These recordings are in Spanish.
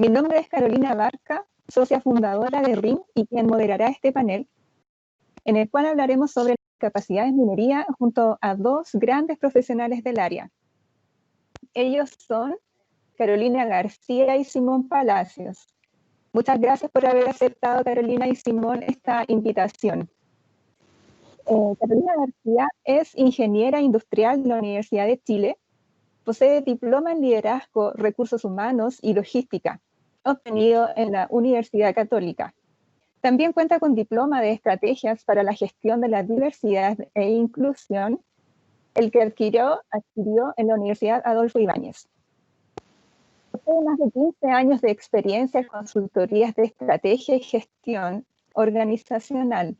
Mi nombre es Carolina Barca, socia fundadora de RIM y quien moderará este panel, en el cual hablaremos sobre capacidades en minería junto a dos grandes profesionales del área. Ellos son Carolina García y Simón Palacios. Muchas gracias por haber aceptado, Carolina y Simón, esta invitación. Carolina García es ingeniera industrial de la Universidad de Chile, posee diploma en liderazgo, recursos humanos y logística, obtenido en la Universidad Católica. También cuenta con diploma de estrategias para la gestión de la diversidad e inclusión, el que adquirió en la Universidad Adolfo Ibáñez. Posee más de 15 años de experiencia en consultorías de estrategia y gestión organizacional.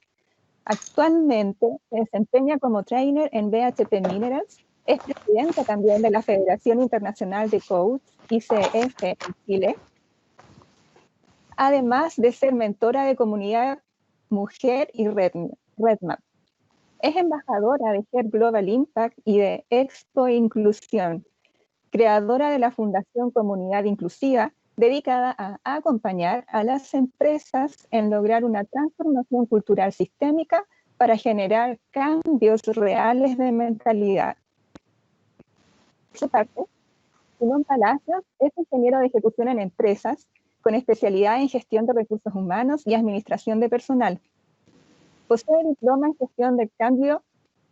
Actualmente se desempeña como trainer en BHP Minerals, es presidenta también de la Federación Internacional de Coach, ICF, en Chile, además de ser mentora de comunidad Mujer y Redmap. Es embajadora de Her Global Impact y de Expo Inclusión, creadora de la Fundación Comunidad Inclusiva, dedicada a acompañar a las empresas en lograr una transformación cultural sistémica para generar cambios reales de mentalidad. Por su parte, Simón Palacios es ingeniero de ejecución en empresas con especialidad en gestión de recursos humanos y administración de personal. Posee diploma en gestión del cambio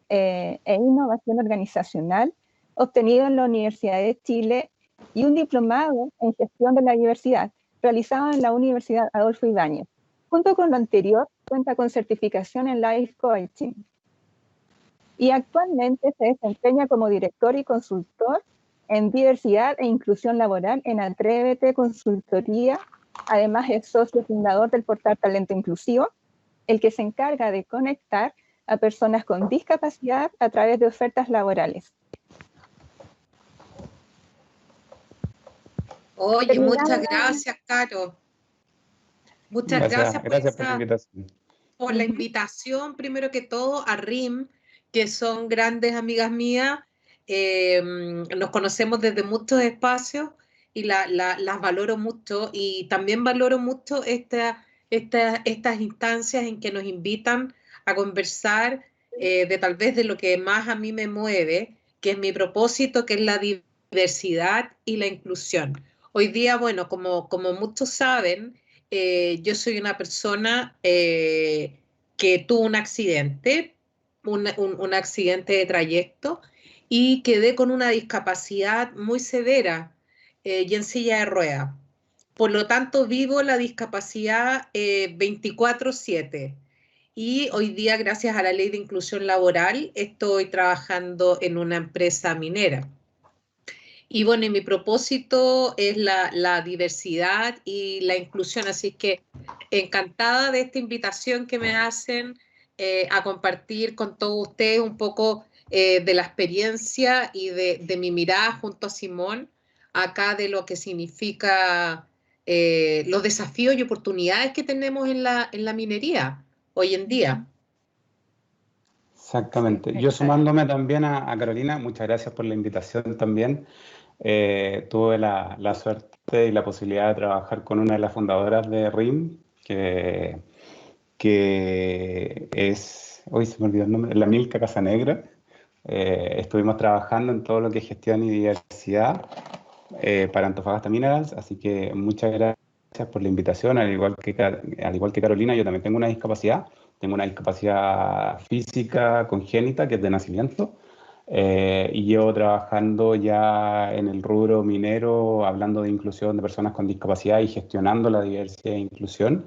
e innovación organizacional, obtenido en la Universidad de Chile, y un diplomado en gestión de la diversidad, realizado en la Universidad Adolfo Ibáñez. Junto con lo anterior, cuenta con certificación en Life Coaching. Y actualmente se desempeña como director y consultor en diversidad e inclusión laboral en Atrévete Consultoría. Además es socio fundador del portal Talento Inclusivo, el que se encarga de conectar a personas con discapacidad a través de ofertas laborales. Oye, muchas gracias, Caro. Muchas gracias por la invitación. Por la invitación, primero que todo, a RIM, que son grandes amigas mías. Nos conocemos desde muchos espacios y las valoro mucho. Y también valoro mucho estas instancias en que nos invitan a conversar de tal vez de lo que más a mí me mueve, que es mi propósito, que es la diversidad y la inclusión. Hoy día, bueno, como muchos saben, yo soy una persona que tuvo un accidente, un accidente de trayecto, y quedé con una discapacidad muy severa y en silla de ruedas. Por lo tanto, vivo la discapacidad 24/7. Y hoy día, gracias a la Ley de Inclusión Laboral, estoy trabajando en una empresa minera. Y bueno, y mi propósito es la diversidad y la inclusión, así que encantada de esta invitación que me hacen a compartir con todos ustedes un poco de la experiencia y de mi mirada junto a Simón, acá de lo que significa los desafíos y oportunidades que tenemos en la minería hoy en día. Exactamente. Yo sumándome también a Carolina, muchas gracias por la invitación también. Tuve la suerte y la posibilidad de trabajar con una de las fundadoras de RIM, que es, hoy se me olvidó el nombre, la Milka Casanegra. Estuvimos trabajando en todo lo que es gestión y diversidad para Antofagasta Minerals, así que muchas gracias por la invitación. Al igual que Carolina, yo también tengo una discapacidad física congénita, que es de nacimiento. Y llevo trabajando ya en el rubro minero, hablando de inclusión de personas con discapacidad y gestionando la diversidad e inclusión.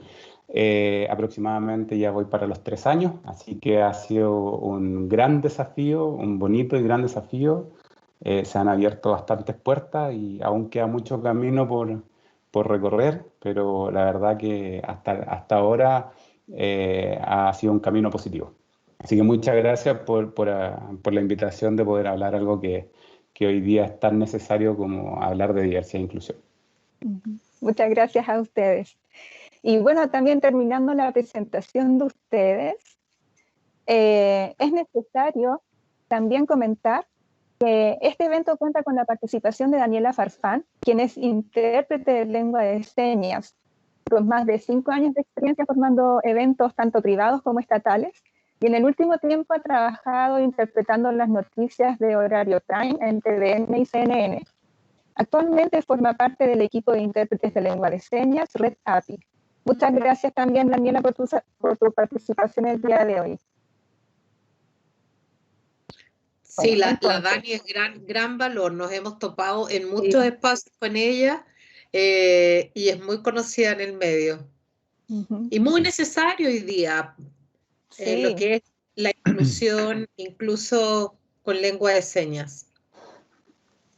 Aproximadamente ya voy para los 3 años, así que ha sido un gran desafío, un bonito y gran desafío. Se han abierto bastantes puertas y aún queda mucho camino por recorrer, pero la verdad que hasta ahora ha sido un camino positivo. Así que muchas gracias por la invitación de poder hablar algo que hoy día es tan necesario como hablar de diversidad e inclusión. Muchas gracias a ustedes. Y bueno, también terminando la presentación de ustedes, es necesario también comentar Este evento cuenta con la participación de Daniela Farfán, quien es intérprete de lengua de señas, con más de 5 años de experiencia formando eventos tanto privados como estatales, y en el último tiempo ha trabajado interpretando las noticias de horario prime en TVN y CNN. Actualmente forma parte del equipo de intérpretes de lengua de señas, Red API. Muchas gracias también, Daniela, por tu participación el día de hoy. Sí, Bueno, la Dani es gran valor. Nos hemos topado en muchos espacios con ella y es muy conocida en el medio. Y muy necesario hoy día lo que es la inclusión, incluso con lengua de señas.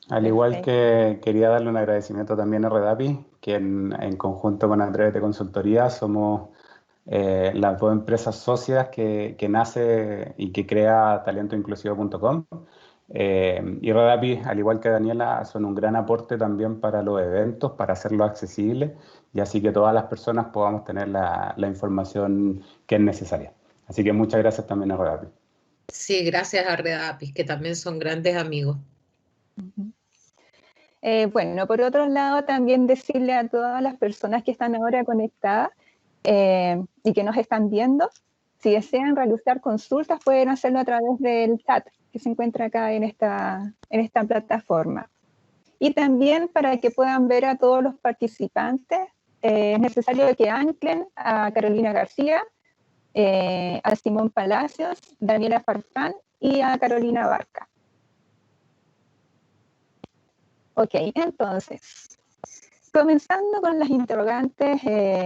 Al igual que quería darle un agradecimiento también a Redapi, que en conjunto con Atrévete Consultoría somos las dos empresas socias que nace y que crea talentoinclusivo.com. Y Redapi, al igual que Daniela, son un gran aporte también para los eventos, para hacerlo accesible y así que todas las personas podamos tener la información que es necesaria. Así que muchas gracias también a Redapi. Sí, gracias a Redapis, que también son grandes amigos. Bueno, por otro lado, también decirle a todas las personas que están ahora conectadas y que nos están viendo, si desean realizar consultas, pueden hacerlo a través del chat que se encuentra acá en esta plataforma. Y también para que puedan ver a todos los participantes, es necesario que anclen a Carolina García, a Simón Palacios, Daniela Farfán y a Carolina Barca. Ok, entonces, comenzando con las interrogantes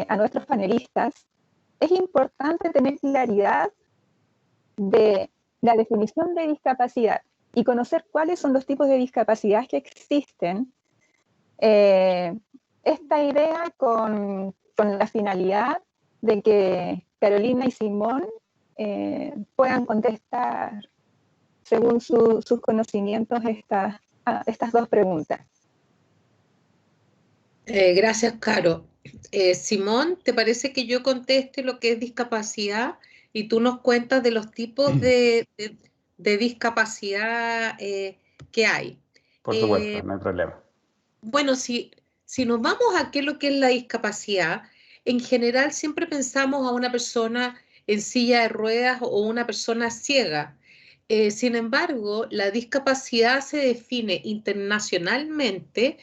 a nuestros panelistas, es importante tener claridad de la definición de discapacidad y conocer cuáles son los tipos de discapacidad que existen. Esta idea con la finalidad de que Carolina y Simón puedan contestar según sus conocimientos estas dos preguntas. Gracias, Caro. Simón, ¿te parece que yo conteste lo que es discapacidad y tú nos cuentas de los tipos de discapacidad que hay? Por supuesto, no hay problema. Bueno, si nos vamos a qué es lo que es la discapacidad, en general siempre pensamos a una persona en silla de ruedas o una persona ciega. Sin embargo, la discapacidad se define internacionalmente,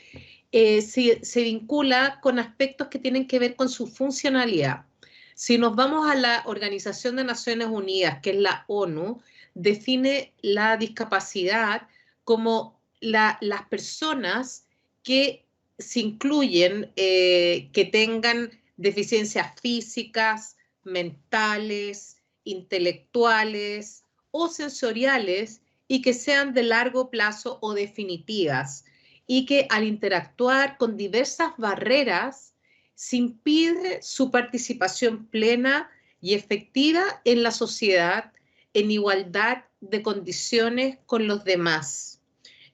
se vincula con aspectos que tienen que ver con su funcionalidad. Si nos vamos a la Organización de Naciones Unidas, que es la ONU, define la discapacidad como las personas que se incluyen, que tengan deficiencias físicas, mentales, intelectuales o sensoriales y que sean de largo plazo o definitivas y que al interactuar con diversas barreras se impide su participación plena y efectiva en la sociedad en igualdad de condiciones con los demás.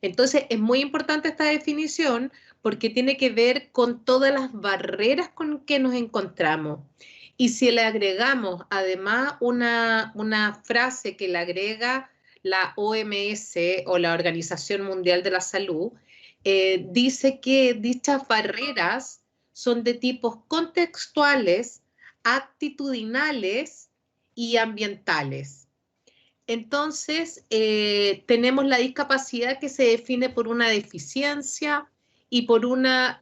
Entonces, es muy importante esta definición porque tiene que ver con todas las barreras con que nos encontramos. Y si le agregamos además una frase que le agrega la OMS o la Organización Mundial de la Salud, dice que dichas barreras son de tipos contextuales, actitudinales y ambientales. Entonces, tenemos la discapacidad que se define por una deficiencia y por una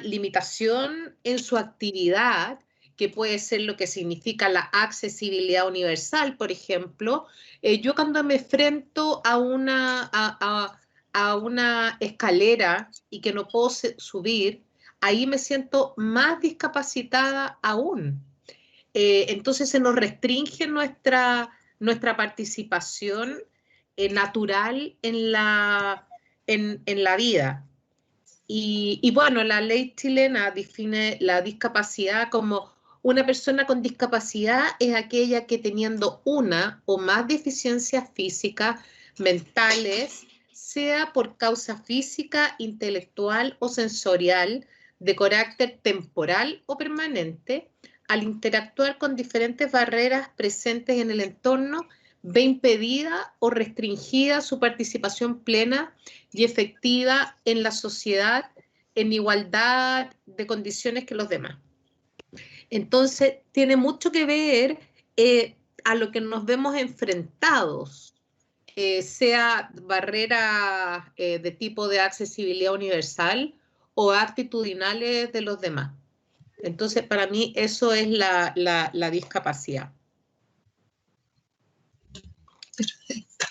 limitación en su actividad, que puede ser lo que significa la accesibilidad universal, por ejemplo. Yo cuando me enfrento a una escalera y que no puedo subir, ahí me siento más discapacitada aún. Entonces se nos restringe nuestra participación natural en la vida. Y bueno, la ley chilena define la discapacidad como una persona con discapacidad es aquella que teniendo una o más deficiencias físicas, mentales, sea por causa física, intelectual o sensorial, de carácter temporal o permanente, al interactuar con diferentes barreras presentes en el entorno, ve impedida o restringida su participación plena y efectiva en la sociedad en igualdad de condiciones que los demás. Entonces, tiene mucho que ver a lo que nos vemos enfrentados, sea barreras de tipo de accesibilidad universal o actitudinales de los demás. Entonces, para mí eso es la discapacidad. Perfecto.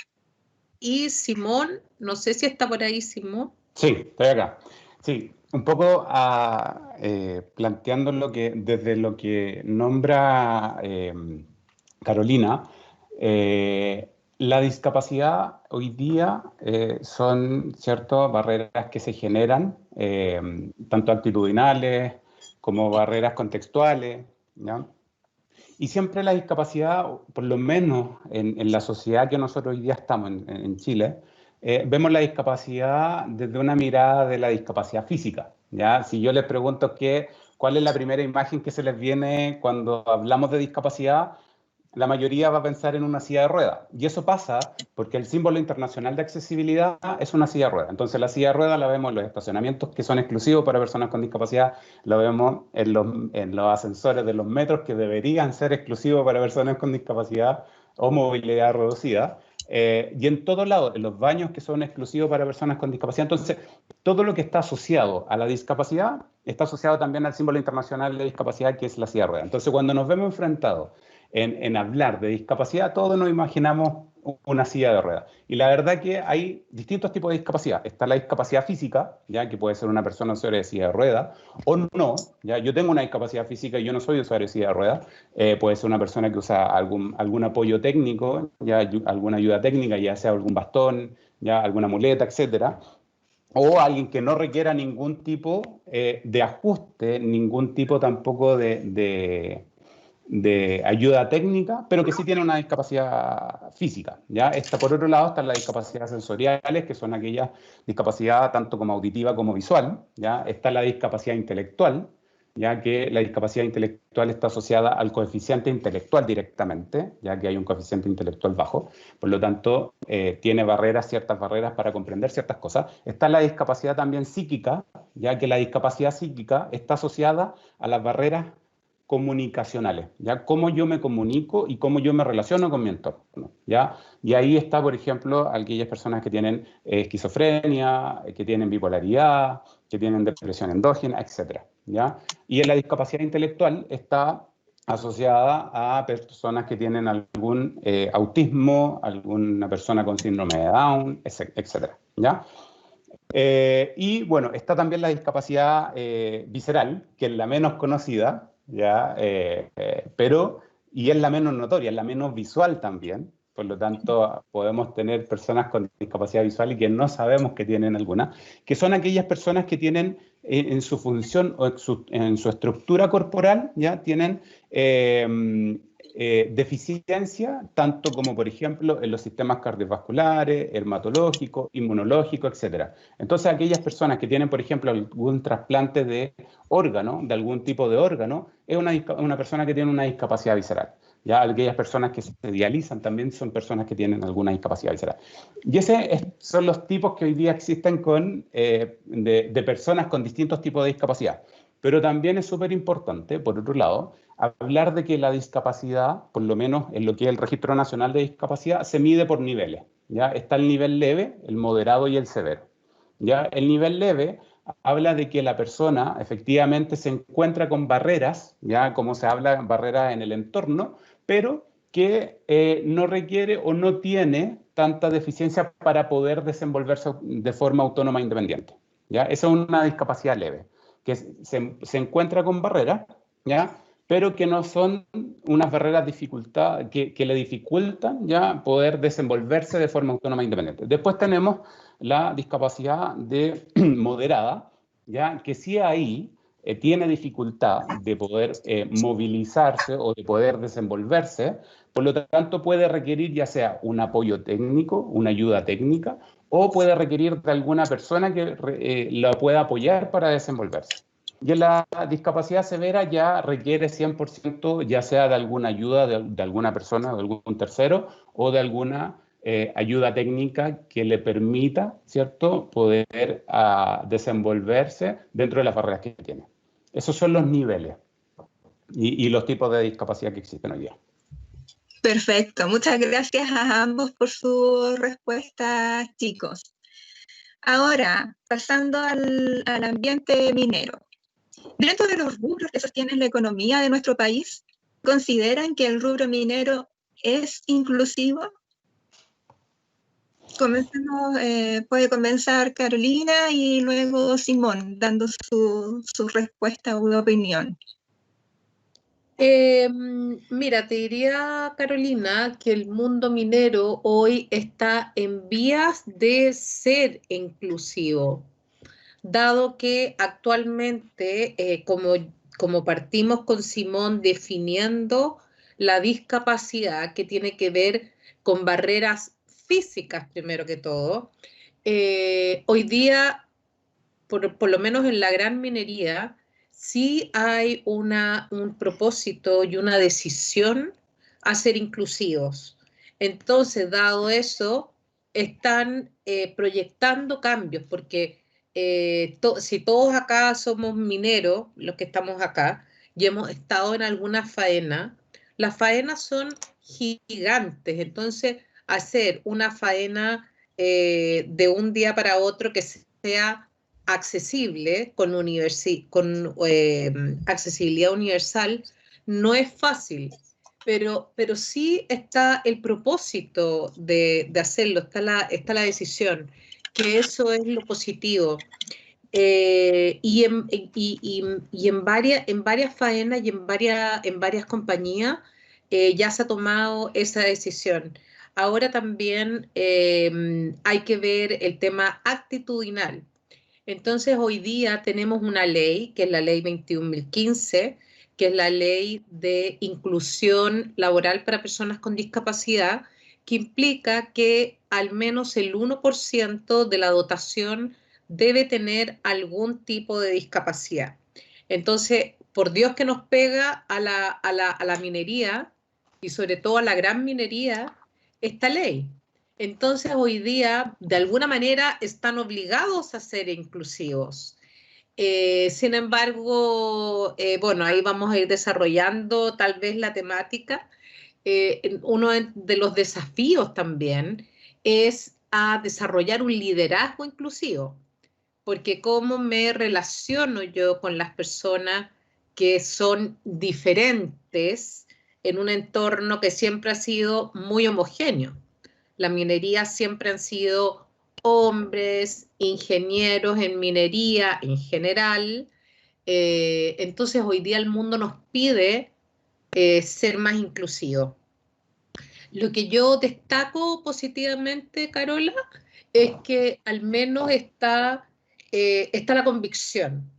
Y Simón, no sé si está por ahí Simón. Sí, estoy acá. Sí, un poco planteando desde lo que nombra Carolina, la discapacidad hoy día son, ¿cierto?, barreras que se generan, tanto actitudinales como barreras contextuales, ¿ya? Y siempre la discapacidad, por lo menos en la sociedad que nosotros hoy día estamos en Chile, vemos la discapacidad desde una mirada de la discapacidad física, ¿ya? Si yo les pregunto cuál es la primera imagen que se les viene cuando hablamos de discapacidad, la mayoría va a pensar en una silla de ruedas. Y eso pasa porque el símbolo internacional de accesibilidad es una silla de ruedas. Entonces la silla de ruedas la vemos en los estacionamientos que son exclusivos para personas con discapacidad, la vemos en los ascensores de los metros que deberían ser exclusivos para personas con discapacidad o movilidad reducida. Y en todos lados, en los baños que son exclusivos para personas con discapacidad. Entonces, todo lo que está asociado a la discapacidad está asociado también al símbolo internacional de discapacidad, que es la silla de ruedas. Entonces, cuando nos vemos enfrentados en hablar de discapacidad, todos nos imaginamos una silla de ruedas. Y la verdad que hay distintos tipos de discapacidad. Está la discapacidad física, ya que puede ser una persona usuaria de silla de ruedas, o no. Ya yo tengo una discapacidad física y yo no soy usuario de silla de ruedas. Puede ser una persona que usa algún apoyo técnico, ya alguna ayuda técnica, ya sea algún bastón, ya alguna muleta, etcétera. O alguien que no requiera ningún tipo de ajuste, ningún tipo tampoco de ayuda técnica, pero que sí tiene una discapacidad física, ¿ya? Por otro lado están las discapacidades sensoriales, que son aquellas discapacidades tanto como auditiva como visual, ¿ya? Está la discapacidad intelectual, ya que la discapacidad intelectual está asociada al coeficiente intelectual directamente, ya que hay un coeficiente intelectual bajo, por lo tanto tiene ciertas barreras para comprender ciertas cosas. Está la discapacidad también psíquica, ya que la discapacidad psíquica está asociada a las barreras comunicacionales, ¿ya? Cómo yo me comunico y cómo yo me relaciono con mi entorno, ¿ya? Y ahí está, por ejemplo, aquellas personas que tienen esquizofrenia, que tienen bipolaridad, que tienen depresión endógena, etcétera, ¿ya? Y en la discapacidad intelectual está asociada a personas que tienen algún autismo, alguna persona con síndrome de Down, etcétera, ¿ya? Y bueno, está también la discapacidad visceral, que es la menos conocida, ¿ya? Y es la menos notoria, es la menos visual también. Por lo tanto, podemos tener personas con discapacidad visual y que no sabemos que tienen alguna, que son aquellas personas que tienen en su función o en su estructura corporal, ¿ya? Tienen deficiencia, tanto como, por ejemplo, en los sistemas cardiovasculares, hematológicos, inmunológicos, etc. Entonces, aquellas personas que tienen, por ejemplo, algún trasplante de órgano, de algún tipo de órgano, es una persona que tiene una discapacidad visceral. Ya aquellas personas que se dializan también son personas que tienen alguna discapacidad visceral. Y esos son los tipos que hoy día existen de personas con distintos tipos de discapacidad. Pero también es súper importante, por otro lado, hablar de que la discapacidad, por lo menos en lo que es el Registro Nacional de Discapacidad, se mide por niveles, ¿ya? Está el nivel leve, el moderado y el severo, ¿ya? El nivel leve habla de que la persona efectivamente se encuentra con barreras, ya como se habla, barreras en el entorno, pero que no requiere o no tiene tanta deficiencia para poder desenvolverse de forma autónoma e independiente, ¿ya? Esa es una discapacidad leve, que se encuentra con barreras, ¿ya? Pero que no son unas barreras que le dificultan ya poder desenvolverse de forma autónoma e independiente. Después tenemos la discapacidad moderada, ¿ya? Que sí ahí tiene dificultad de poder movilizarse o de poder desenvolverse, por lo tanto puede requerir ya sea un apoyo técnico, una ayuda técnica, o puede requerir de alguna persona que la pueda apoyar para desenvolverse. Y en la discapacidad severa ya requiere 100%, ya sea de alguna ayuda de alguna persona, de algún tercero, o de alguna ayuda técnica que le permita, ¿cierto?, poder desenvolverse dentro de las barreras que tiene. Esos son los niveles y los tipos de discapacidad que existen hoy día. Perfecto, muchas gracias a ambos por sus respuestas, chicos. Ahora, pasando al ambiente minero. Dentro de los rubros que sostienen la economía de nuestro país, ¿consideran que el rubro minero es inclusivo? Puede comenzar Carolina y luego Simón, dando su respuesta u opinión. Mira, te diría, Carolina, que el mundo minero hoy está en vías de ser inclusivo, dado que actualmente, como partimos con Simón definiendo la discapacidad que tiene que ver con barreras físicas primero que todo, hoy día, por lo menos en la gran minería, sí hay un propósito y una decisión a ser inclusivos. Entonces, dado eso, están proyectando cambios, porque si todos acá somos mineros, los que estamos acá, y hemos estado en alguna faena, las faenas son gigantes, entonces hacer una faena de un día para otro que sea accesible, con accesibilidad universal, no es fácil, pero sí está el propósito de hacerlo, está la decisión, que eso es lo positivo. Y en varias faenas y en varias compañías ya se ha tomado esa decisión. Ahora también hay que ver el tema actitudinal. Entonces, hoy día tenemos una ley, que es la ley 21.015, que es la ley de inclusión laboral para personas con discapacidad, que implica que al menos el 1% de la dotación debe tener algún tipo de discapacidad. Entonces, por Dios que nos pega a la minería, y sobre todo a la gran minería, esta ley. Entonces, hoy día, de alguna manera, están obligados a ser inclusivos. Sin embargo, bueno, ahí vamos a ir desarrollando tal vez la temática. Uno de los desafíos también es a desarrollar un liderazgo inclusivo, porque cómo me relaciono yo con las personas que son diferentes en un entorno que siempre ha sido muy homogéneo. La minería siempre han sido hombres, ingenieros en minería en general. Entonces hoy día el mundo nos pide ser más inclusivo. Lo que yo destaco positivamente, Carola, es que al menos está la convicción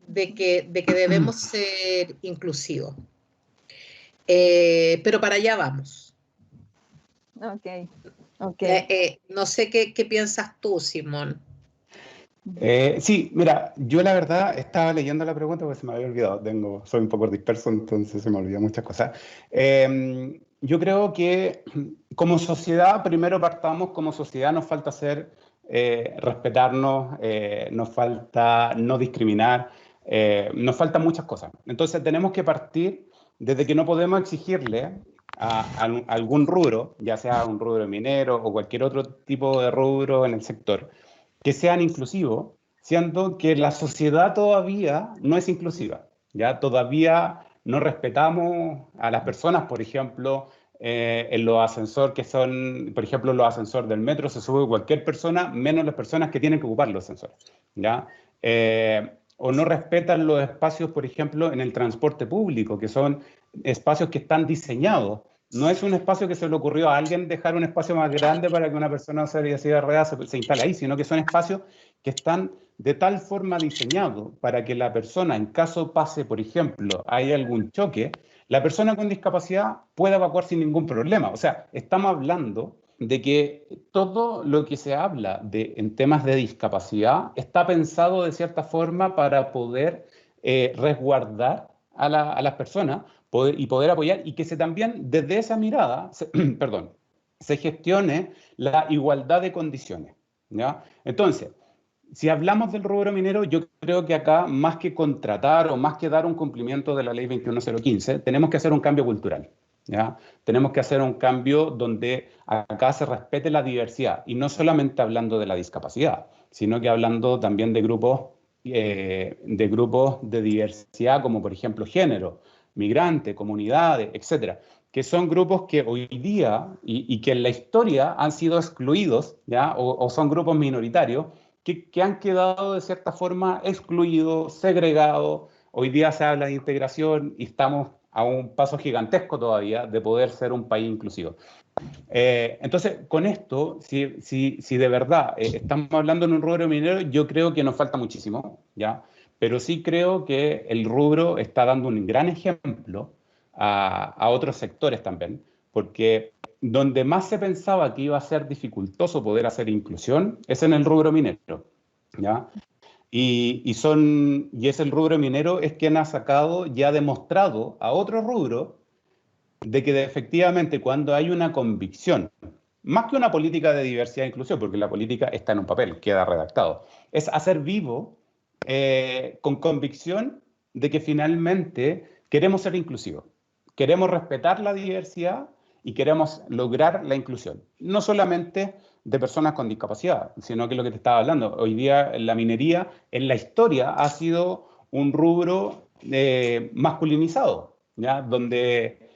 de que debemos ser inclusivos. Pero para allá vamos. Ok. No sé qué piensas tú, Simón. Sí, mira, yo la verdad estaba leyendo la pregunta porque se me había olvidado, soy un poco disperso, entonces se me olvidan muchas cosas. Yo creo que como sociedad, primero partamos, como sociedad nos falta respetarnos, nos falta no discriminar, nos faltan muchas cosas. Entonces tenemos que partir desde que no podemos exigirle a algún rubro, ya sea un rubro minero o cualquier otro tipo de rubro en el sector, que sean inclusivos, siendo que la sociedad todavía no es inclusiva, ¿ya? Todavía no respetamos a las personas, por ejemplo, en los ascensores que son, por ejemplo, en los ascensores del metro se sube cualquier persona, menos las personas que tienen que ocupar los ascensores, ¿ya? O no respetan los espacios, por ejemplo, en el transporte público, que son espacios que están diseñados. No es un espacio que se le ocurrió a alguien dejar un espacio más grande para que una persona de silla de ruedas se instale ahí, sino que son espacios que están de tal forma diseñados para que la persona, en caso pase, por ejemplo, hay algún choque, la persona con discapacidad pueda evacuar sin ningún problema. O sea, estamos hablando de que todo lo que se habla en temas de discapacidad está pensado de cierta forma para poder resguardar a las personas y poder apoyar, y que también desde esa mirada, perdón, se gestione la igualdad de condiciones, ¿ya? Entonces, si hablamos del rubro minero, yo creo que acá, más que contratar o más que dar un cumplimiento de la ley 21015, tenemos que hacer un cambio cultural, ¿ya? Tenemos que hacer un cambio donde acá se respete la diversidad, y no solamente hablando de la discapacidad, sino que hablando también de grupos de diversidad, como por ejemplo género, migrante, comunidades, etcétera, que son grupos que hoy día y que en la historia han sido excluidos, ¿ya? O son grupos minoritarios que han quedado de cierta forma excluidos, segregados. Hoy día se habla de integración y estamos a un paso gigantesco todavía de poder ser un país inclusivo. Entonces, con esto, si de verdad estamos hablando en un rubro minero, yo creo que nos falta muchísimo, ¿ya? Pero sí creo que el rubro está dando un gran ejemplo a otros sectores también, porque donde más se pensaba que iba a ser dificultoso poder hacer inclusión es en el rubro minero, ¿ya? Y es el rubro minero es quien ha sacado y ha demostrado a otro rubro de que efectivamente cuando hay una convicción, más que una política de diversidad e inclusión, porque la política está en un papel, queda redactado, es hacer vivo con convicción de que finalmente queremos ser inclusivos, queremos respetar la diversidad y queremos lograr la inclusión. No solamente de personas con discapacidad, sino que lo que te estaba hablando, hoy día la minería en la historia ha sido un rubro masculinizado, ¿ya? Donde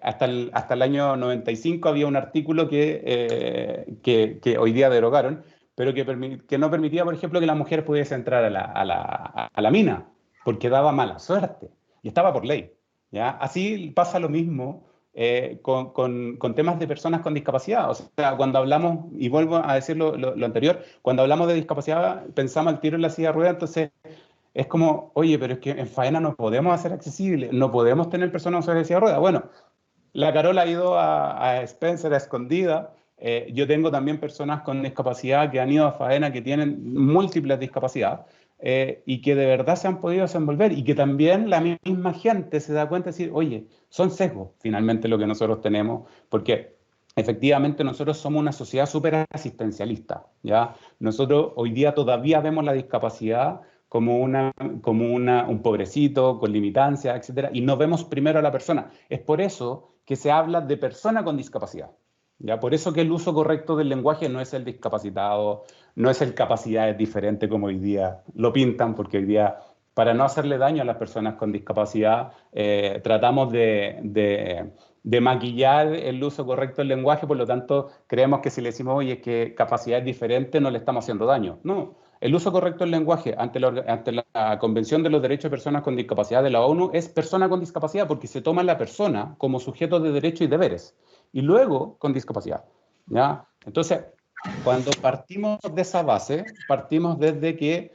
hasta el año 95 había un artículo que hoy día derogaron, pero que no permitía, por ejemplo, que las mujeres pudiesen entrar a la mina, porque daba mala suerte, y estaba por ley, ¿ya? Así pasa lo mismo con temas de personas con discapacidad. O sea, cuando hablamos, y vuelvo a decir lo anterior, cuando hablamos de discapacidad, pensamos al tiro en la silla de ruedas, entonces es como, oye, pero es que en faena no podemos hacer accesible, no podemos tener personas usuarias de silla de ruedas. Bueno, la Carola ha ido a Spencer a escondida. Yo tengo también personas con discapacidad que han ido a faena que tienen múltiples discapacidades y que de verdad se han podido desenvolver, y que también la misma gente se da cuenta de decir, oye, son sesgos finalmente lo que nosotros tenemos, porque efectivamente nosotros somos una sociedad súper asistencialista, ¿ya? Nosotros hoy día todavía vemos la discapacidad como un pobrecito, con limitancias, etcétera, y no vemos primero a la persona. Es por eso que se habla de persona con discapacidad, ¿ya? Por eso que el uso correcto del lenguaje no es el discapacitado, no es el capacidades diferente como hoy día lo pintan, porque hoy día, para no hacerle daño a las personas con discapacidad, tratamos de maquillar el uso correcto del lenguaje, por lo tanto, creemos que si le decimos, oye, es que capacidad es diferente, no le estamos haciendo daño. No, el uso correcto del lenguaje ante la Convención de los Derechos de Personas con Discapacidad de la ONU es persona con discapacidad, porque se toma la persona como sujeto de derechos y deberes, y luego con discapacidad, ¿ya? Entonces, cuando partimos de esa base, partimos desde que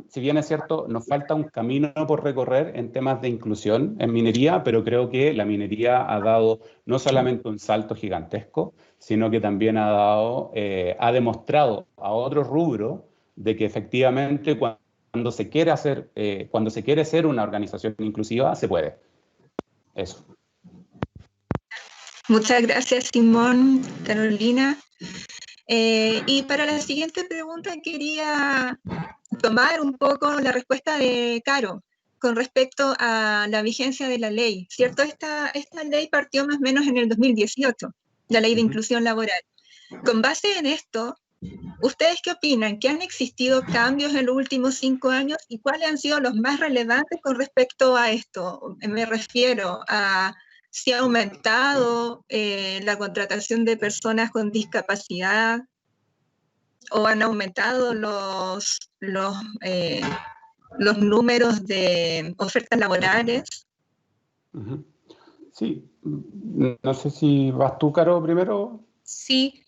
si bien es cierto, nos falta un camino por recorrer en temas de inclusión en minería, pero creo que la minería ha dado no solamente un salto gigantesco, sino que también ha demostrado a otros rubros de que efectivamente cuando se quiere ser una organización inclusiva, se puede. Eso. Muchas gracias, Simón, Carolina. Y para la siguiente pregunta quería tomar un poco la respuesta de Caro con respecto a la vigencia de la ley, ¿cierto? Esta ley partió más o menos en el 2018, la ley de inclusión laboral. Con base en esto, ¿ustedes qué opinan? ¿Que han existido cambios en los últimos 5 años y cuáles han sido los más relevantes con respecto a esto? Me refiero a si ha aumentado la contratación de personas con discapacidad o han aumentado los números de ofertas laborales. Sí, no sé si vas tú, Caro, primero. Sí,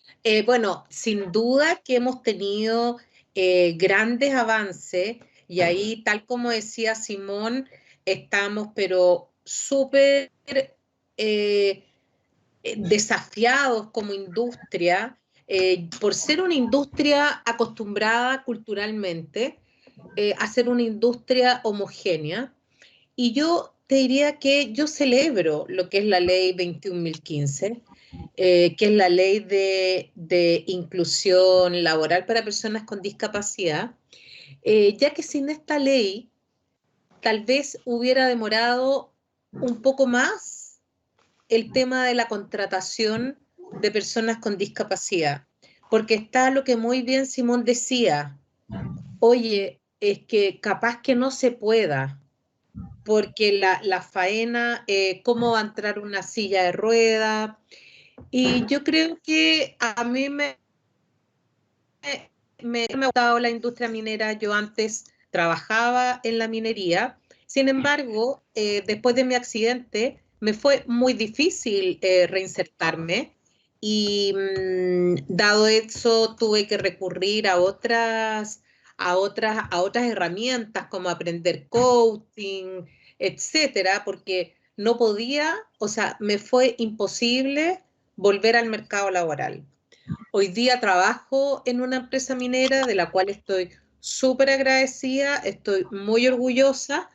bueno, sin duda que hemos tenido grandes avances, y ahí, tal como decía Simón, estamos pero súper desafiados como industria, por ser una industria acostumbrada culturalmente hacer una industria homogénea. Y yo te diría que yo celebro lo que es la ley 21.015, que es la ley de inclusión laboral para personas con discapacidad, ya que sin esta ley tal vez hubiera demorado un poco más el tema de la contratación de personas con discapacidad, porque está lo que muy bien Simón decía, oye, es que capaz que no se pueda, porque la faena, cómo va a entrar una silla de rueda, y yo creo que a mí me ha gustado la industria minera. Yo antes trabajaba en la minería, sin embargo, después de mi accidente me fue muy difícil reinsertarme y dado eso tuve que recurrir a otras herramientas como aprender coaching, etcétera, porque no podía, o sea, me fue imposible volver al mercado laboral. Hoy día trabajo en una empresa minera de la cual estoy súper agradecida, estoy muy orgullosa.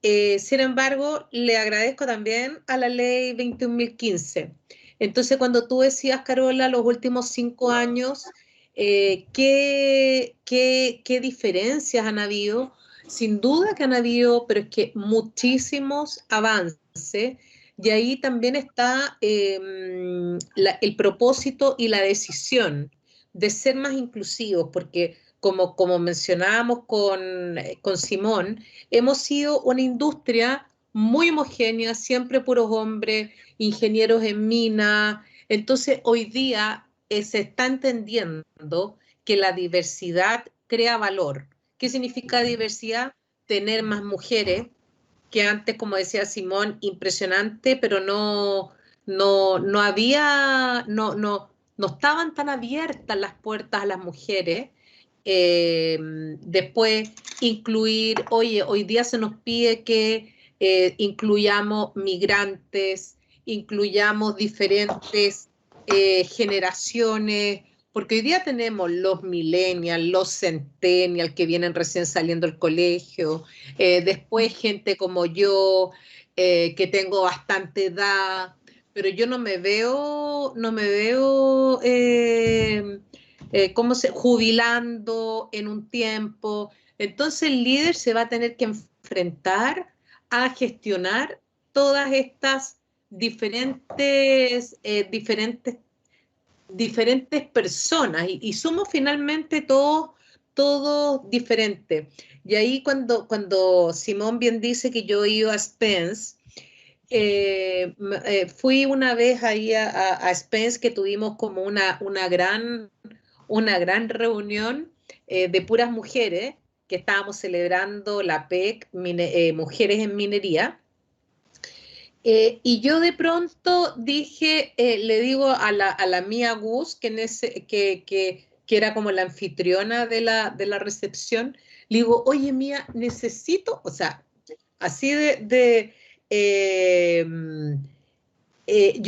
Sin embargo, le agradezco también a la ley 21.015. Entonces, cuando tú decías, Carola, los últimos 5 años, ¿qué diferencias han habido? Sin duda que han habido, pero es que muchísimos avances. Y ahí también está el propósito y la decisión de ser más inclusivos, porque como mencionábamos con Simón, hemos sido una industria muy homogénea, siempre puros hombres, ingenieros en mina. Entonces, hoy día se está entendiendo que la diversidad crea valor. ¿Qué significa diversidad? Tener más mujeres, que antes, como decía Simón, impresionante, pero no había, no estaban tan abiertas las puertas a las mujeres. Después, incluir, oye, hoy día se nos pide que incluyamos migrantes, incluyamos diferentes generaciones, porque hoy día tenemos los millennials, los centennials que vienen recién saliendo del colegio, después gente como yo, que tengo bastante edad, pero yo no me veo jubilando en un tiempo. Entonces el líder se va a tener que enfrentar a gestionar todas estas diferentes personas y somos finalmente todos diferentes. Y ahí cuando Simón bien dice que yo iba a Spence, fui una vez ahí a Spence, que tuvimos como una gran reunión de puras mujeres, que estábamos celebrando la PEC, Mujeres en Minería. Y yo de pronto dije, le digo a la Mía Gus, que era como la anfitriona de la recepción, le digo, oye Mía, necesito, o sea, así yo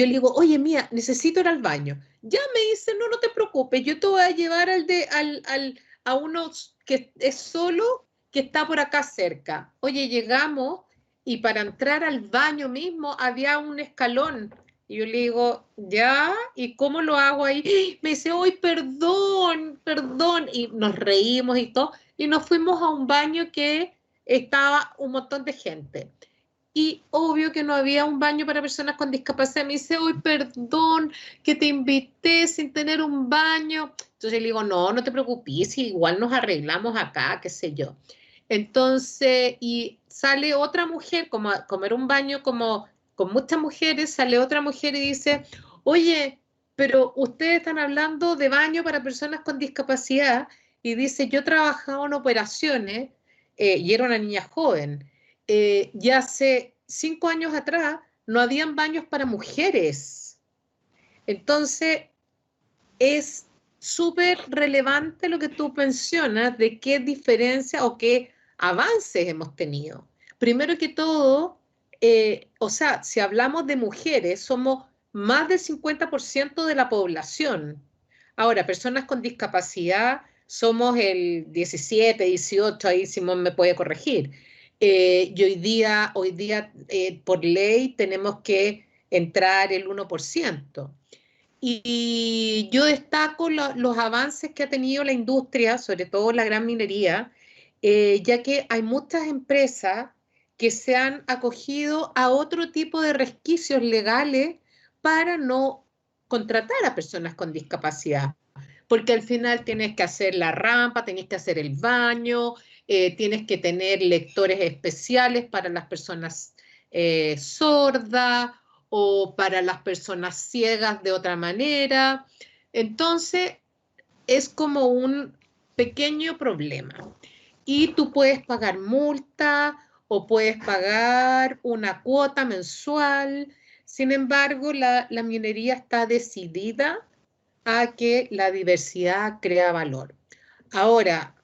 le digo, oye Mía, necesito ir al baño. Ya me dice, no te preocupes, yo te voy a llevar a uno que es solo, que está por acá cerca. Oye, llegamos y para entrar al baño mismo había un escalón. Y yo le digo, ya, ¿y cómo lo hago ahí? Me dice, ¡ay, perdón! Y nos reímos y todo. Y nos fuimos a un baño que estaba un montón de gente. Y obvio que no había un baño para personas con discapacidad. Me dice, ¡ay, perdón, que te invité sin tener un baño! Entonces le digo, no te preocupes, igual nos arreglamos acá, qué sé yo. Entonces, y sale otra mujer, como era un baño como con muchas mujeres, sale otra mujer y dice, oye, pero ustedes están hablando de baño para personas con discapacidad. Y dice, yo trabajaba en operaciones, y era una niña joven, y hace 5 años atrás no habían baños para mujeres. Entonces, es súper relevante lo que tú mencionas de qué diferencia o qué avances hemos tenido. Primero que todo, o sea, si hablamos de mujeres, somos más del 50% de la población. Ahora, personas con discapacidad somos el 17, 18, ahí Simón me puede corregir. Y hoy día por ley tenemos que entrar el 1%. Y yo destaco los avances que ha tenido la industria, sobre todo la gran minería, ya que hay muchas empresas que se han acogido a otro tipo de resquicios legales para no contratar a personas con discapacidad. Porque al final tienes que hacer la rampa, tienes que hacer el baño, tienes que tener lectores especiales para las personas sordas o para las personas ciegas de otra manera. Entonces, es como un pequeño problema. Y tú puedes pagar multa o puedes pagar una cuota mensual. Sin embargo, la minería está decidida a que la diversidad crea valor. Ahora,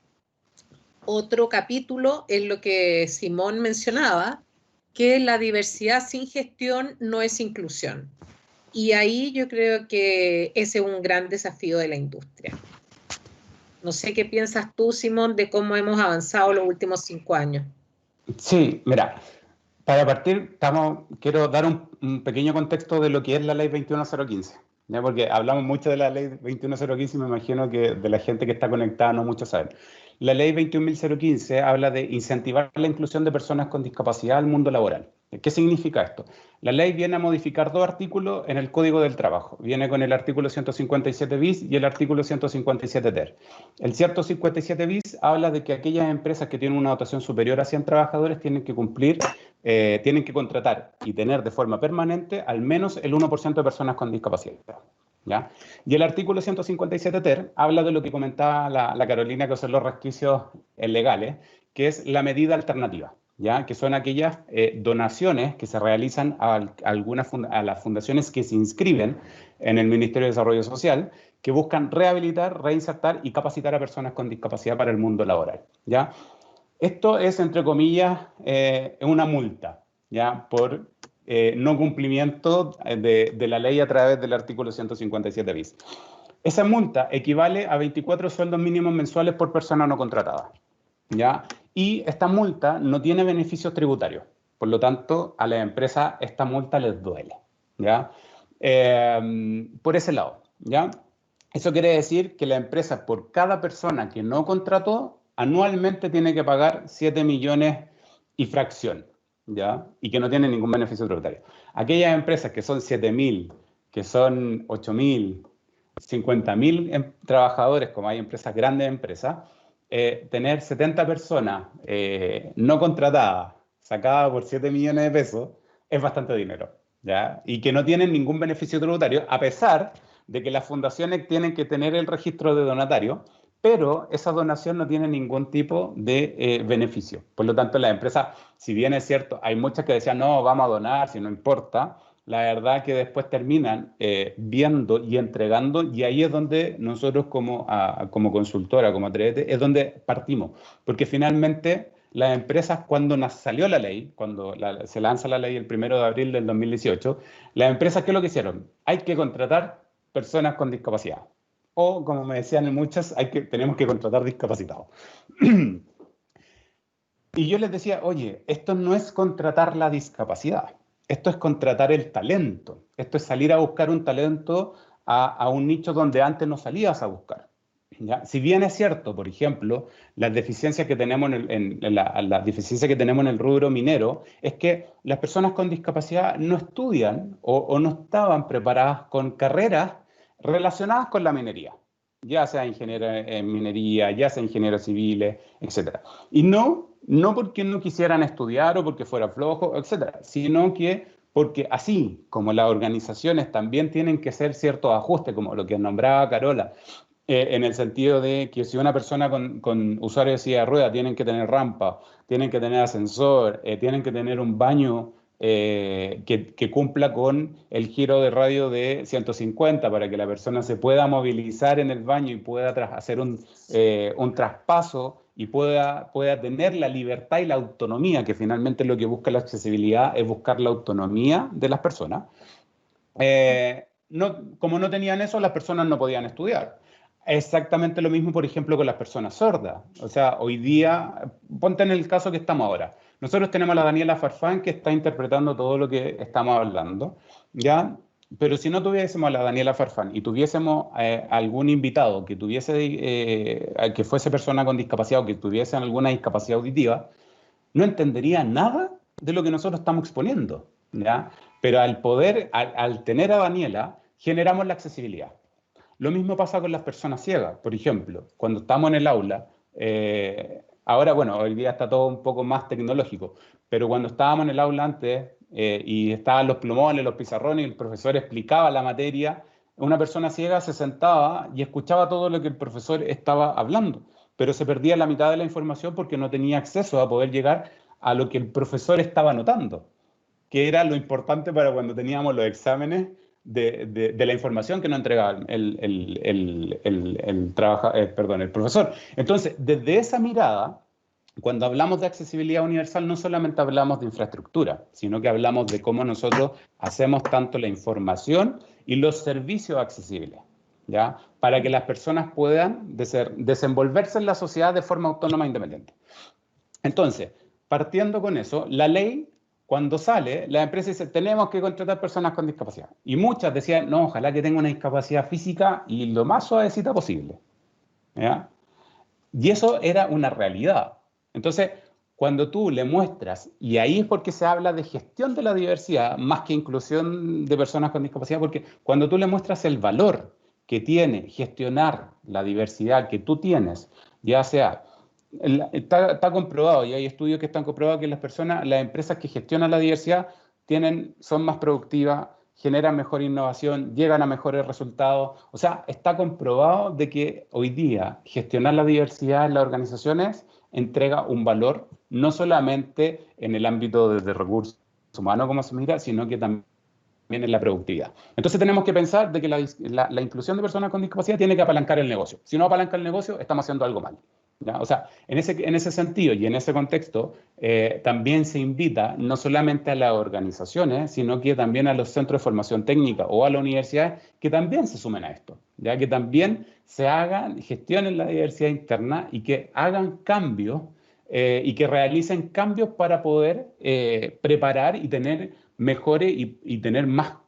otro capítulo es lo que Simón mencionaba, que la diversidad sin gestión no es inclusión. Y ahí yo creo que ese es un gran desafío de la industria. No sé qué piensas tú, Simón, de cómo hemos avanzado los últimos 5 años. Sí, mira, para partir, quiero dar un pequeño contexto de lo que es la ley 21015, ¿ya? Porque hablamos mucho de la ley 21015 y me imagino que de la gente que está conectada no muchos saben. La ley 21015 habla de incentivar la inclusión de personas con discapacidad al mundo laboral. ¿Qué significa esto? La ley viene a modificar 2 artículos en el Código del Trabajo. Viene con el artículo 157 bis y el artículo 157 ter. El 157 bis habla de que aquellas empresas que tienen una dotación superior a 100 trabajadores tienen que tienen que contratar y tener de forma permanente al menos el 1% de personas con discapacidad, ¿ya? Y el artículo 157 ter habla de lo que comentaba la Carolina, que son los resquicios legales, que es la medida alternativa, ¿ya? Que son aquellas donaciones que se realizan a las fundaciones que se inscriben en el Ministerio de Desarrollo Social, que buscan rehabilitar, reinsertar y capacitar a personas con discapacidad para el mundo laboral, ¿ya? Esto es, entre comillas, una multa, ¿ya? Por no cumplimiento de la ley a través del artículo 157 bis. Esa multa equivale a 24 sueldos mínimos mensuales por persona no contratada, ¿ya? Y esta multa no tiene beneficios tributarios. Por lo tanto, a las empresas esta multa les duele, ¿ya? Por ese lado, ¿ya? Eso quiere decir que la empresa, por cada persona que no contrató, anualmente tiene que pagar 7 millones y fracción, ¿ya? Y que no tienen ningún beneficio tributario. Aquellas empresas que son 7.000, que son 8.000, 50.000 trabajadores, como hay empresas, grandes empresas, tener 70 personas no contratadas, sacadas por 7 millones de pesos, es bastante dinero, ¿ya? Y que no tienen ningún beneficio tributario, a pesar de que las fundaciones tienen que tener el registro de donatario, pero esa donación no tiene ningún tipo de beneficio. Por lo tanto, las empresas, si bien es cierto, hay muchas que decían, no, vamos a donar, si no importa, la verdad que después terminan viendo y entregando, y ahí es donde nosotros como consultora, como Atrévete, es donde partimos. Porque finalmente las empresas, cuando salió la ley, cuando se lanza la ley el 1 de abril del 2018, las empresas, ¿qué es lo que hicieron? Hay que contratar personas con discapacidad. O, como me decían muchas, tenemos que contratar discapacitados. Y yo les decía, oye, esto no es contratar la discapacidad, esto es contratar el talento, esto es salir a buscar un talento a un nicho donde antes no salías a buscar, ¿ya? Si bien es cierto, por ejemplo, las deficiencias que tenemos que tenemos en el rubro minero, es que las personas con discapacidad no estudian o no estaban preparadas con carreras relacionadas con la minería, ya sea ingeniero en minería, ya sea ingenieros civiles, etc. Y no porque no quisieran estudiar o porque fuera flojo, etc., sino que porque así como las organizaciones también tienen que hacer ciertos ajustes, como lo que nombraba Carola, en el sentido de que si una persona con usuario de silla de ruedas tienen que tener rampa, tienen que tener ascensor, tienen que tener un baño que cumpla con el giro de radio de 150 para que la persona se pueda movilizar en el baño y pueda hacer un traspaso y pueda tener la libertad y la autonomía, que finalmente lo que busca la accesibilidad es buscar la autonomía de las personas. Como no tenían eso, las personas no podían estudiar. Exactamente lo mismo, por ejemplo, con las personas sordas. O sea, hoy día, ponte en el caso que estamos ahora. Nosotros tenemos a la Daniela Farfán que está interpretando todo lo que estamos hablando, ¿ya? Pero si no tuviésemos a la Daniela Farfán y tuviésemos algún invitado que tuviese, que fuese persona con discapacidad o que tuviese alguna discapacidad auditiva, no entendería nada de lo que nosotros estamos exponiendo, ¿ya? Pero al tener a Daniela, generamos la accesibilidad. Lo mismo pasa con las personas ciegas, por ejemplo, cuando estamos en el aula, ahora, bueno, hoy día está todo un poco más tecnológico, pero cuando estábamos en el aula antes y estaban los plumones, los pizarrones, y el profesor explicaba la materia, una persona ciega se sentaba y escuchaba todo lo que el profesor estaba hablando, pero se perdía la mitad de la información porque no tenía acceso a poder llegar a lo que el profesor estaba anotando, que era lo importante para cuando teníamos los exámenes de la información que nos entregaba el profesor. Entonces, desde esa mirada, cuando hablamos de accesibilidad universal, no solamente hablamos de infraestructura, sino que hablamos de cómo nosotros hacemos tanto la información y los servicios accesibles, ¿ya? Para que las personas puedan desenvolverse en la sociedad de forma autónoma e independiente. Entonces, partiendo con eso, la ley, cuando sale, la empresa dice, tenemos que contratar personas con discapacidad. Y muchas decían, no, ojalá que tenga una discapacidad física y lo más suavecita posible, ¿ya? Y eso era una realidad. Entonces, cuando tú le muestras, y ahí es porque se habla de gestión de la diversidad, más que inclusión de personas con discapacidad, porque cuando tú le muestras el valor que tiene gestionar la diversidad que tú tienes, ya sea... Está comprobado, y hay estudios que están comprobados que las empresas que gestionan la diversidad son más productivas, generan mejor innovación, llegan a mejores resultados. O sea, está comprobado de que hoy día gestionar la diversidad en las organizaciones entrega un valor, no solamente en el ámbito de recursos humanos, como se mira, sino que también en la productividad. Entonces tenemos que pensar de que la inclusión de personas con discapacidad tiene que apalancar el negocio. Si no apalanca el negocio, estamos haciendo algo mal, ¿ya? O sea, en ese sentido y en ese contexto, también se invita no solamente a las organizaciones, sino que también a los centros de formación técnica o a las universidades que también se sumen a esto, ya que también gestionen la diversidad interna y que hagan cambios y que realicen cambios para poder preparar y tener mejores y tener más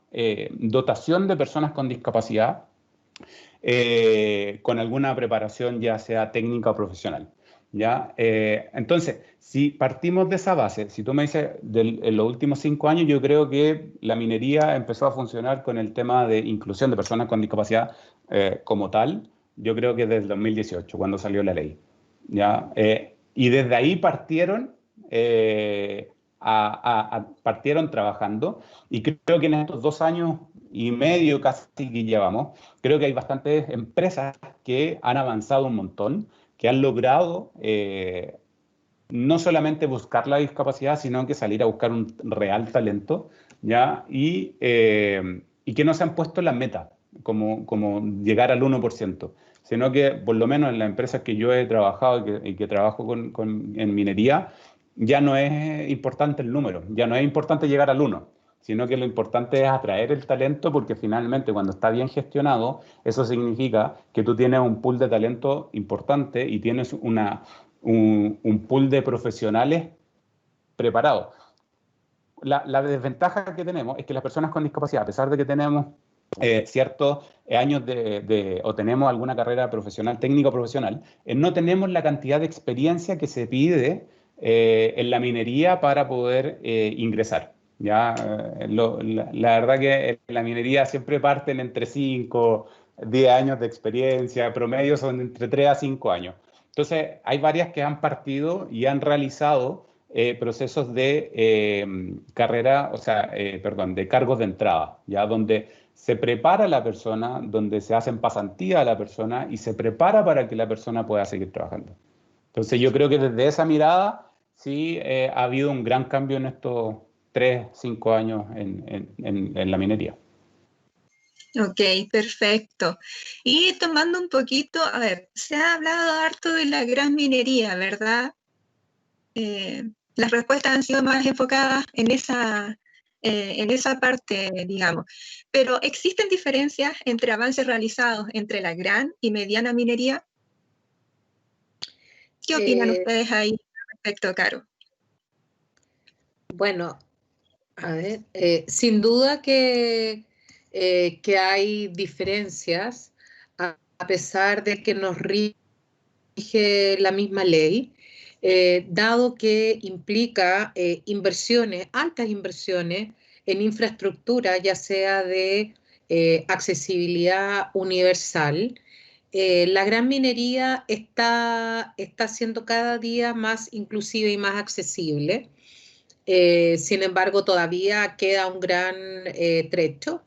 dotación de personas con discapacidad con alguna preparación ya sea técnica o profesional, ¿ya? Entonces, si partimos de esa base, si tú me dices en los últimos 5 años, yo creo que la minería empezó a funcionar con el tema de inclusión de personas con discapacidad como tal, yo creo que desde el 2018, cuando salió la ley, ¿ya? Y desde ahí partieron partieron trabajando y creo que en estos 2 años y medio casi que llevamos, creo que hay bastantes empresas que han avanzado un montón, que han logrado no solamente buscar la discapacidad, sino que salir a buscar un real talento, ¿ya? Y que no se han puesto la meta como llegar al 1%, sino que por lo menos en las empresas que yo he trabajado y que trabajo en minería, ya no es importante el número, ya no es importante llegar al 1, sino que lo importante es atraer el talento porque finalmente cuando está bien gestionado, eso significa que tú tienes un pool de talento importante y tienes un pool de profesionales preparados. La desventaja que tenemos es que las personas con discapacidad, a pesar de que tenemos ciertos años o tenemos alguna carrera profesional, técnico profesional, no tenemos la cantidad de experiencia que se pide en la minería para poder ingresar. ¿Ya? La verdad que en la minería siempre parten entre 5, 10 años de experiencia, promedio son entre 3 a 5 años. Entonces, hay varias que han partido y han realizado procesos de carrera, o sea, perdón, de cargos de entrada, ¿ya? Donde se prepara a la persona, donde se hacen pasantías a la persona y se prepara para que la persona pueda seguir trabajando. Entonces yo creo que desde esa mirada sí ha habido un gran cambio en estos 3, 5 años en la minería. Ok, perfecto. Y tomando un poquito, a ver, se ha hablado harto de la gran minería, ¿verdad? Las respuestas han sido más enfocadas en en esa parte, digamos. Pero ¿existen diferencias entre avances realizados entre la gran y mediana minería? ¿Qué opinan ustedes ahí respecto, Caro? Bueno, a ver, sin duda que hay diferencias, a pesar de que nos rige la misma ley, dado que implica inversiones, altas inversiones en infraestructura, ya sea de accesibilidad universal. La gran minería está siendo cada día más inclusiva y más accesible. Sin embargo, todavía queda un gran trecho.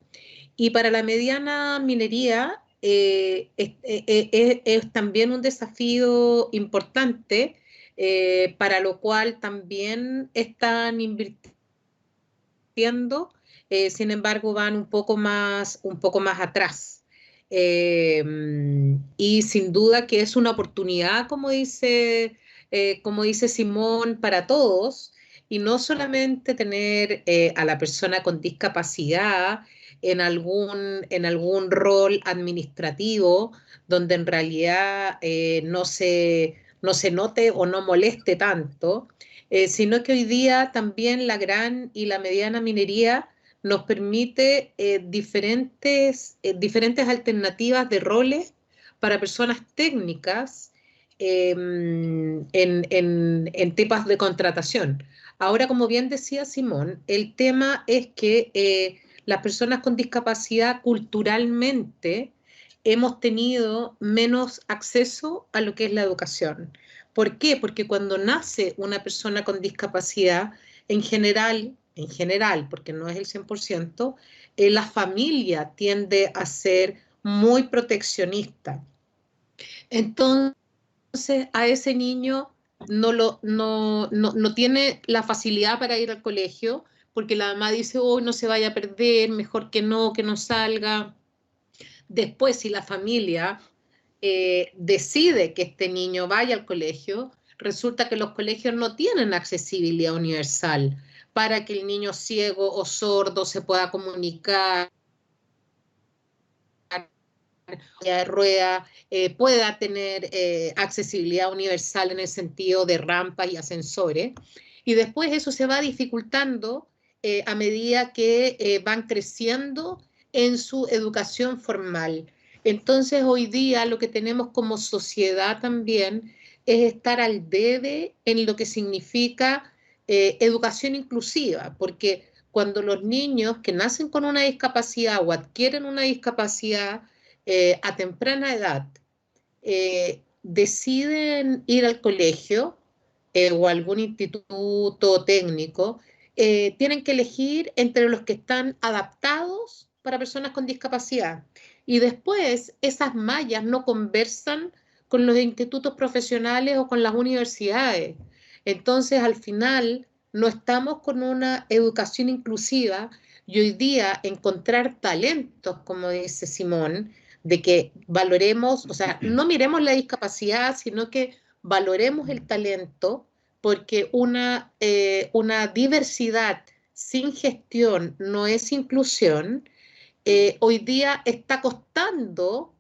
Y para la mediana minería es también un desafío importante, para lo cual también están invirtiendo, sin embargo van un poco más atrás. Y sin duda que es una oportunidad, como dice Simón, para todos, y no solamente tener a la persona con discapacidad en algún rol administrativo, donde en realidad no se note o no moleste tanto, sino que hoy día también la gran y la mediana minería nos permite diferentes alternativas de roles para personas técnicas en temas de contratación. Ahora, como bien decía Simón, el tema es que las personas con discapacidad culturalmente hemos tenido menos acceso a lo que es la educación. ¿Por qué? Porque cuando nace una persona con discapacidad, en general, porque no es el 100%, la familia tiende a ser muy proteccionista. Entonces, a ese niño no tiene la facilidad para ir al colegio, porque la mamá dice, oh, no se vaya a perder, mejor que no salga. Después, si la familia decide que este niño vaya al colegio, resulta que los colegios no tienen accesibilidad universal para que el niño ciego o sordo se pueda comunicar, de rueda, pueda tener accesibilidad universal en el sentido de rampas y ascensores. Y después eso se va dificultando a medida que van creciendo en su educación formal. Entonces, hoy día lo que tenemos como sociedad también es estar al debe en lo que significa educación inclusiva, porque cuando los niños que nacen con una discapacidad o adquieren una discapacidad a temprana edad deciden ir al colegio o algún instituto técnico, tienen que elegir entre los que están adaptados para personas con discapacidad. Y después esas mallas no conversan con los institutos profesionales o con las universidades. Entonces, al final, no estamos con una educación inclusiva, y hoy día encontrar talentos, como dice Simón, de que valoremos, o sea, no miremos la discapacidad, sino que valoremos el talento, porque una diversidad sin gestión no es inclusión. Hoy día está costando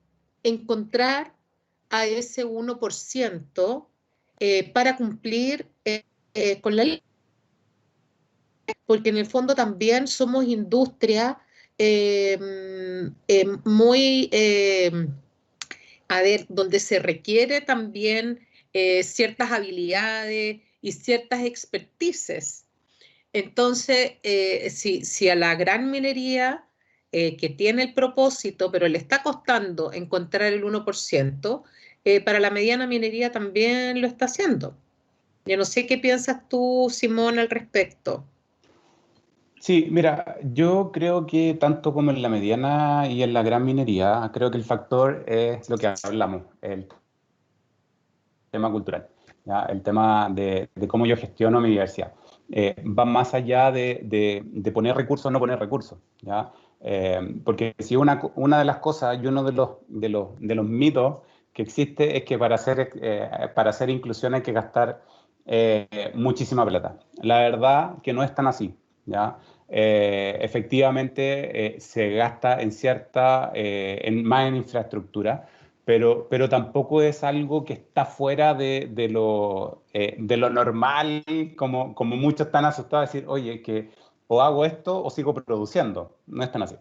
encontrar a ese 1% para cumplir con la ley, porque en el fondo también somos industria muy, a ver, donde se requiere también ciertas habilidades y ciertas expertices. Entonces, si a la gran minería que tiene el propósito, pero le está costando encontrar el 1%, para la mediana minería también lo está haciendo. Yo no sé qué piensas tú, Simón, al respecto. Sí, mira, yo creo que tanto como en la mediana y en la gran minería, creo que el factor es lo que hablamos, el tema cultural, ¿ya? El tema de cómo yo gestiono mi diversidad. Va más allá de poner recursos o no poner recursos, ¿ya? Porque si una de las cosas y uno de los mitos que existe es que para hacer inclusión hay que gastar muchísima plata. La verdad que no es tan así, ¿ya? efectivamente se gasta en más en infraestructura, pero tampoco es algo que está fuera de lo normal, como muchos están asustados de decir, oye, que o hago esto o sigo produciendo. No es tan así.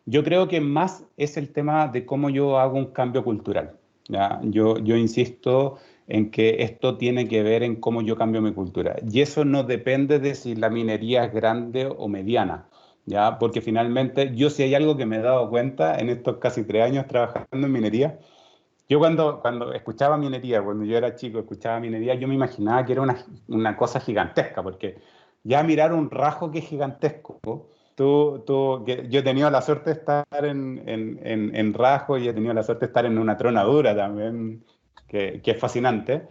Yo creo que más es el tema de cómo yo hago un cambio cultural, ¿ya? Yo insisto en que esto tiene que ver en cómo yo cambio mi cultura. Y eso no depende de si la minería es grande o mediana, ¿ya? Porque finalmente, yo si hay algo que me he dado cuenta en estos casi 3 años trabajando en minería, yo cuando escuchaba minería, cuando yo era chico, escuchaba minería, yo me imaginaba que era una cosa gigantesca, porque ya mirar un rajo que es gigantesco, yo he tenido la suerte de estar en rajo y he tenido la suerte de estar en una tronadura también, que es fascinante.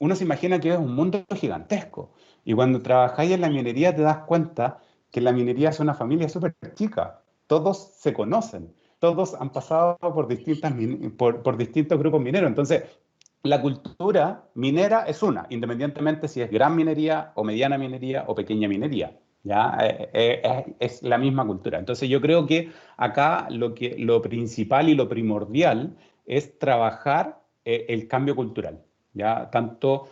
Uno se imagina que es un mundo gigantesco, y cuando trabajáis en la minería te das cuenta que la minería es una familia súper chica, todos se conocen, todos han pasado por distintos grupos mineros. Entonces, la cultura minera es una, independientemente si es gran minería o mediana minería o pequeña minería. ¿Ya? Es la misma cultura. Entonces, yo creo que acá lo principal y lo primordial es trabajar el cambio cultural, ¿ya? Tanto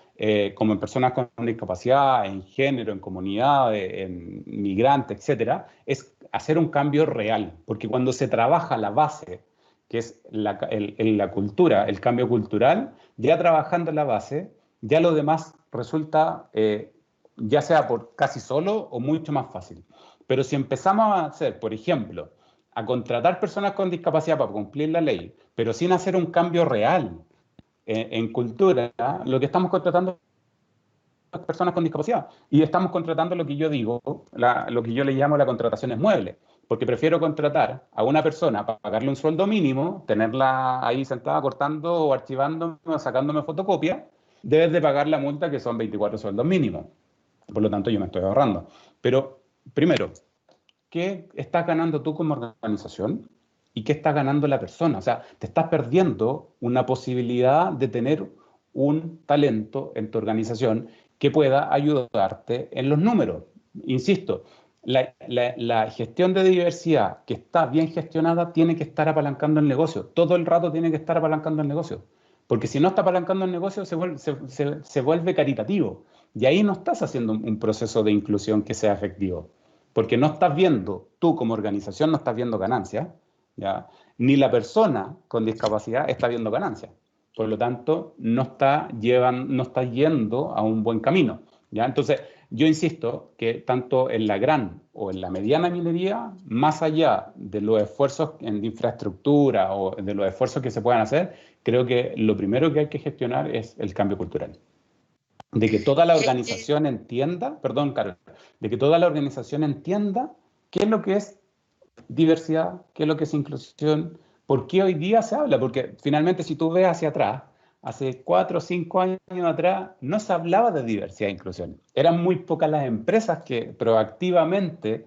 como en personas con discapacidad, en género, en comunidades, en migrantes, etcétera, es hacer un cambio real, porque cuando se trabaja la base, que es la cultura, el cambio cultural, ya trabajando la base, ya lo demás resulta, ya sea por casi solo o mucho más fácil. Pero si empezamos a hacer, por ejemplo, a contratar personas con discapacidad para cumplir la ley, pero sin hacer un cambio real en cultura, lo que estamos contratando es personas con discapacidad. Y estamos contratando lo que yo digo, lo que yo le llamo la contratación es mueble. Porque prefiero contratar a una persona para pagarle un sueldo mínimo, tenerla ahí sentada cortando o archivando o sacándome fotocopia, debes de pagar la multa que son 24 sueldos mínimos. Por lo tanto, yo me estoy ahorrando. Pero, primero, ¿qué estás ganando tú como organización? ¿Y qué está ganando la persona? O sea, te estás perdiendo una posibilidad de tener un talento en tu organización que pueda ayudarte en los números. Insisto, la gestión de diversidad que está bien gestionada tiene que estar apalancando el negocio. Todo el rato tiene que estar apalancando el negocio. Porque si no está apalancando el negocio, se vuelve caritativo. Y ahí no estás haciendo un proceso de inclusión que sea efectivo. Porque no estás viendo, tú como organización no estás viendo ganancias, ¿ya? Ni la persona con discapacidad está viendo ganancias. Por lo tanto, no está yendo a un buen camino, ¿ya? Entonces, yo insisto que tanto en la gran o en la mediana minería, más allá de los esfuerzos en infraestructura o de los esfuerzos que se puedan hacer, creo que lo primero que hay que gestionar es el cambio cultural. De que toda la organización entienda, perdón, Carol, de que toda la organización entienda qué es lo que es diversidad, qué es lo que es inclusión, por qué hoy día se habla, porque finalmente si tú ves hacia atrás, hace 4 o 5 años atrás, no se hablaba de diversidad e inclusión. Eran muy pocas las empresas que proactivamente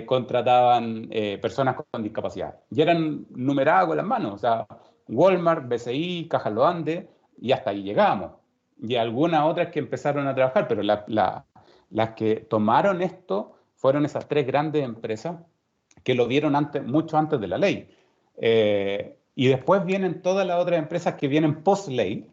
contrataban personas con discapacidad. Y eran numeradas con las manos, o sea, Walmart, BCI, Caja Los Andes, y hasta ahí llegamos. Y algunas otras que empezaron a trabajar, pero las que tomaron esto fueron esas 3 grandes empresas que lo vieron mucho antes de la ley. Y después vienen todas las otras empresas que vienen post-ley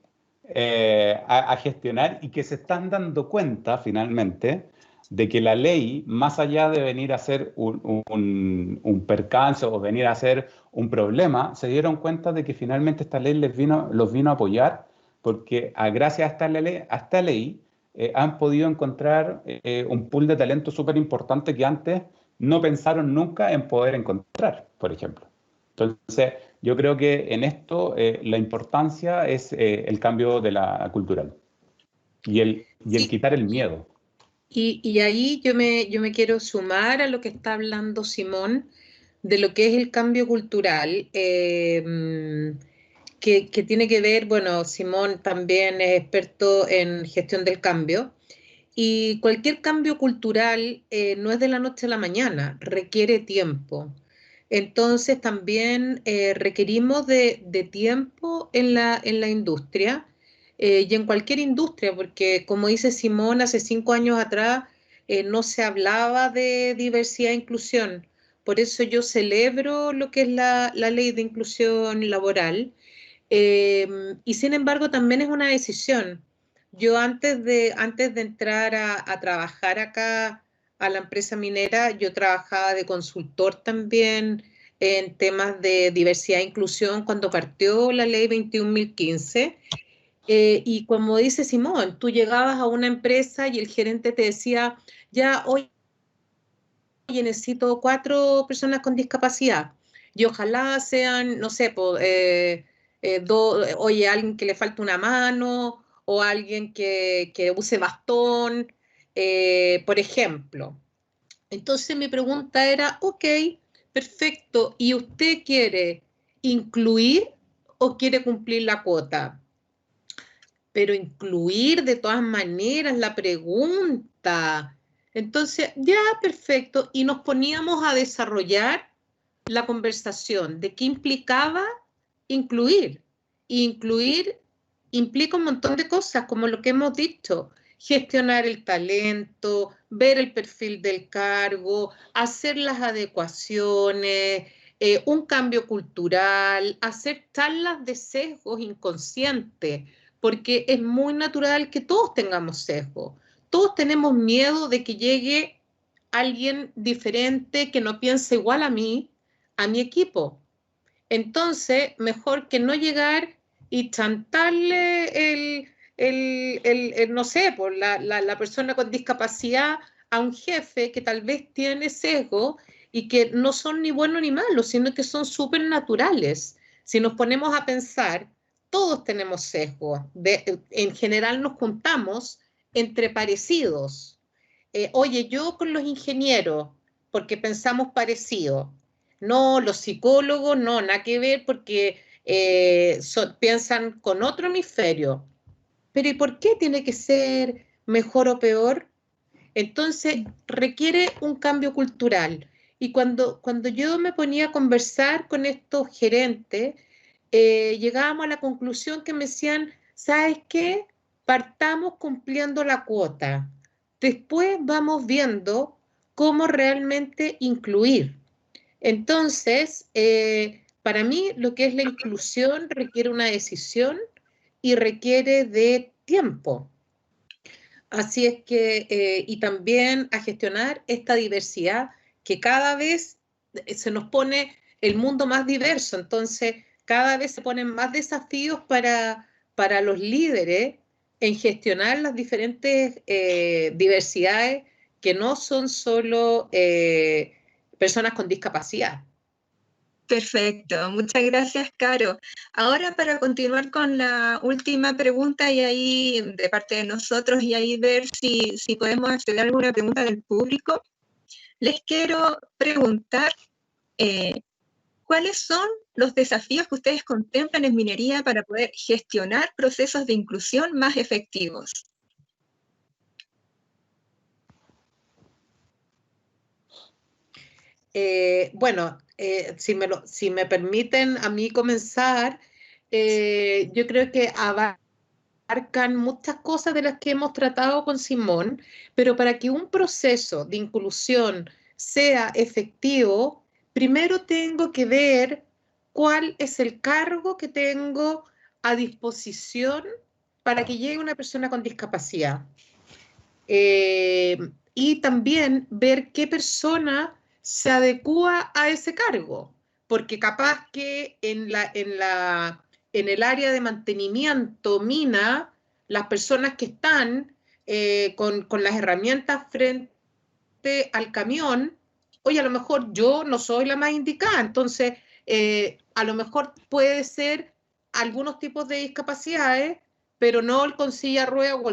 a gestionar y que se están dando cuenta finalmente de que la ley, más allá de venir a ser un percance o venir a ser un problema, se dieron cuenta de que finalmente esta ley los vino a apoyar porque gracias a esta ley han podido encontrar un pool de talento súper importante que antes no pensaron nunca en poder encontrar, por ejemplo. Entonces, yo creo que en esto la importancia es el cambio de la cultural y el quitar el miedo. Y ahí yo me quiero sumar a lo que está hablando Simón de lo que es el cambio cultural, que tiene que ver, bueno, Simón también es experto en gestión del cambio, y cualquier cambio cultural no es de la noche a la mañana, requiere tiempo. Entonces también requerimos de tiempo en la industria y en cualquier industria, porque como dice Simón, hace 5 años atrás no se hablaba de diversidad e inclusión. Por eso yo celebro lo que es la ley de inclusión laboral. Y sin embargo también es una decisión. Yo antes de entrar a trabajar acá a la empresa minera, yo trabajaba de consultor también en temas de diversidad e inclusión cuando partió la ley 21.015. Y como dice Simón, tú llegabas a una empresa y el gerente te decía, ya, hoy necesito 4 personas con discapacidad y ojalá sean, no sé, oye, alguien que le falta una mano o alguien que use bastón, por ejemplo. Entonces mi pregunta era, ok, perfecto, ¿y usted quiere incluir o quiere cumplir la cuota? Pero incluir de todas maneras la pregunta. Entonces, ya, perfecto. Y nos poníamos a desarrollar la conversación de qué implicaba incluir. Y incluir implica un montón de cosas, como lo que hemos dicho, gestionar el talento, ver el perfil del cargo, hacer las adecuaciones, un cambio cultural, hacer charlas de sesgos inconscientes, porque es muy natural que todos tengamos sesgo. Todos tenemos miedo de que llegue alguien diferente que no piense igual a mí, a mi equipo. Entonces, mejor que no llegar y chantarle no sé, por la persona con discapacidad a un jefe que tal vez tiene sesgo y que no son ni buenos ni malos, sino que son súper naturales. Si nos ponemos a pensar, todos tenemos sesgo. En general nos juntamos entre parecidos. Oye, yo con los ingenieros, porque pensamos parecido. No, los psicólogos, no, nada que ver, porque piensan con otro hemisferio. Pero ¿y por qué tiene que ser mejor o peor? Entonces requiere un cambio cultural. Y cuando yo me ponía a conversar con estos gerentes, llegábamos a la conclusión que me decían, ¿sabes qué? Partamos cumpliendo la cuota. Después vamos viendo cómo realmente incluir. Entonces, para mí lo que es la inclusión requiere una decisión y requiere de tiempo. Así es que, y también a gestionar esta diversidad que cada vez se nos pone el mundo más diverso, entonces cada vez se ponen más desafíos para los líderes en gestionar las diferentes diversidades que no son solo personas con discapacidad. Perfecto, muchas gracias, Caro. Ahora para continuar con la última pregunta y ahí de parte de nosotros y ahí ver si podemos acceder a alguna pregunta del público, les quiero preguntar ¿cuáles son los desafíos que ustedes contemplan en minería para poder gestionar procesos de inclusión más efectivos? Bueno, si me permiten a mí comenzar, yo creo que abarcan muchas cosas de las que hemos tratado con Simón, pero para que un proceso de inclusión sea efectivo, primero tengo que ver cuál es el cargo que tengo a disposición para que llegue una persona con discapacidad. Y también ver qué persona se adecúa a ese cargo, porque capaz que en el área de mantenimiento mina, las personas que están con las herramientas frente al camión, oye, a lo mejor yo no soy la más indicada, entonces a lo mejor puede ser algunos tipos de discapacidades, pero no el con silla de ruedas o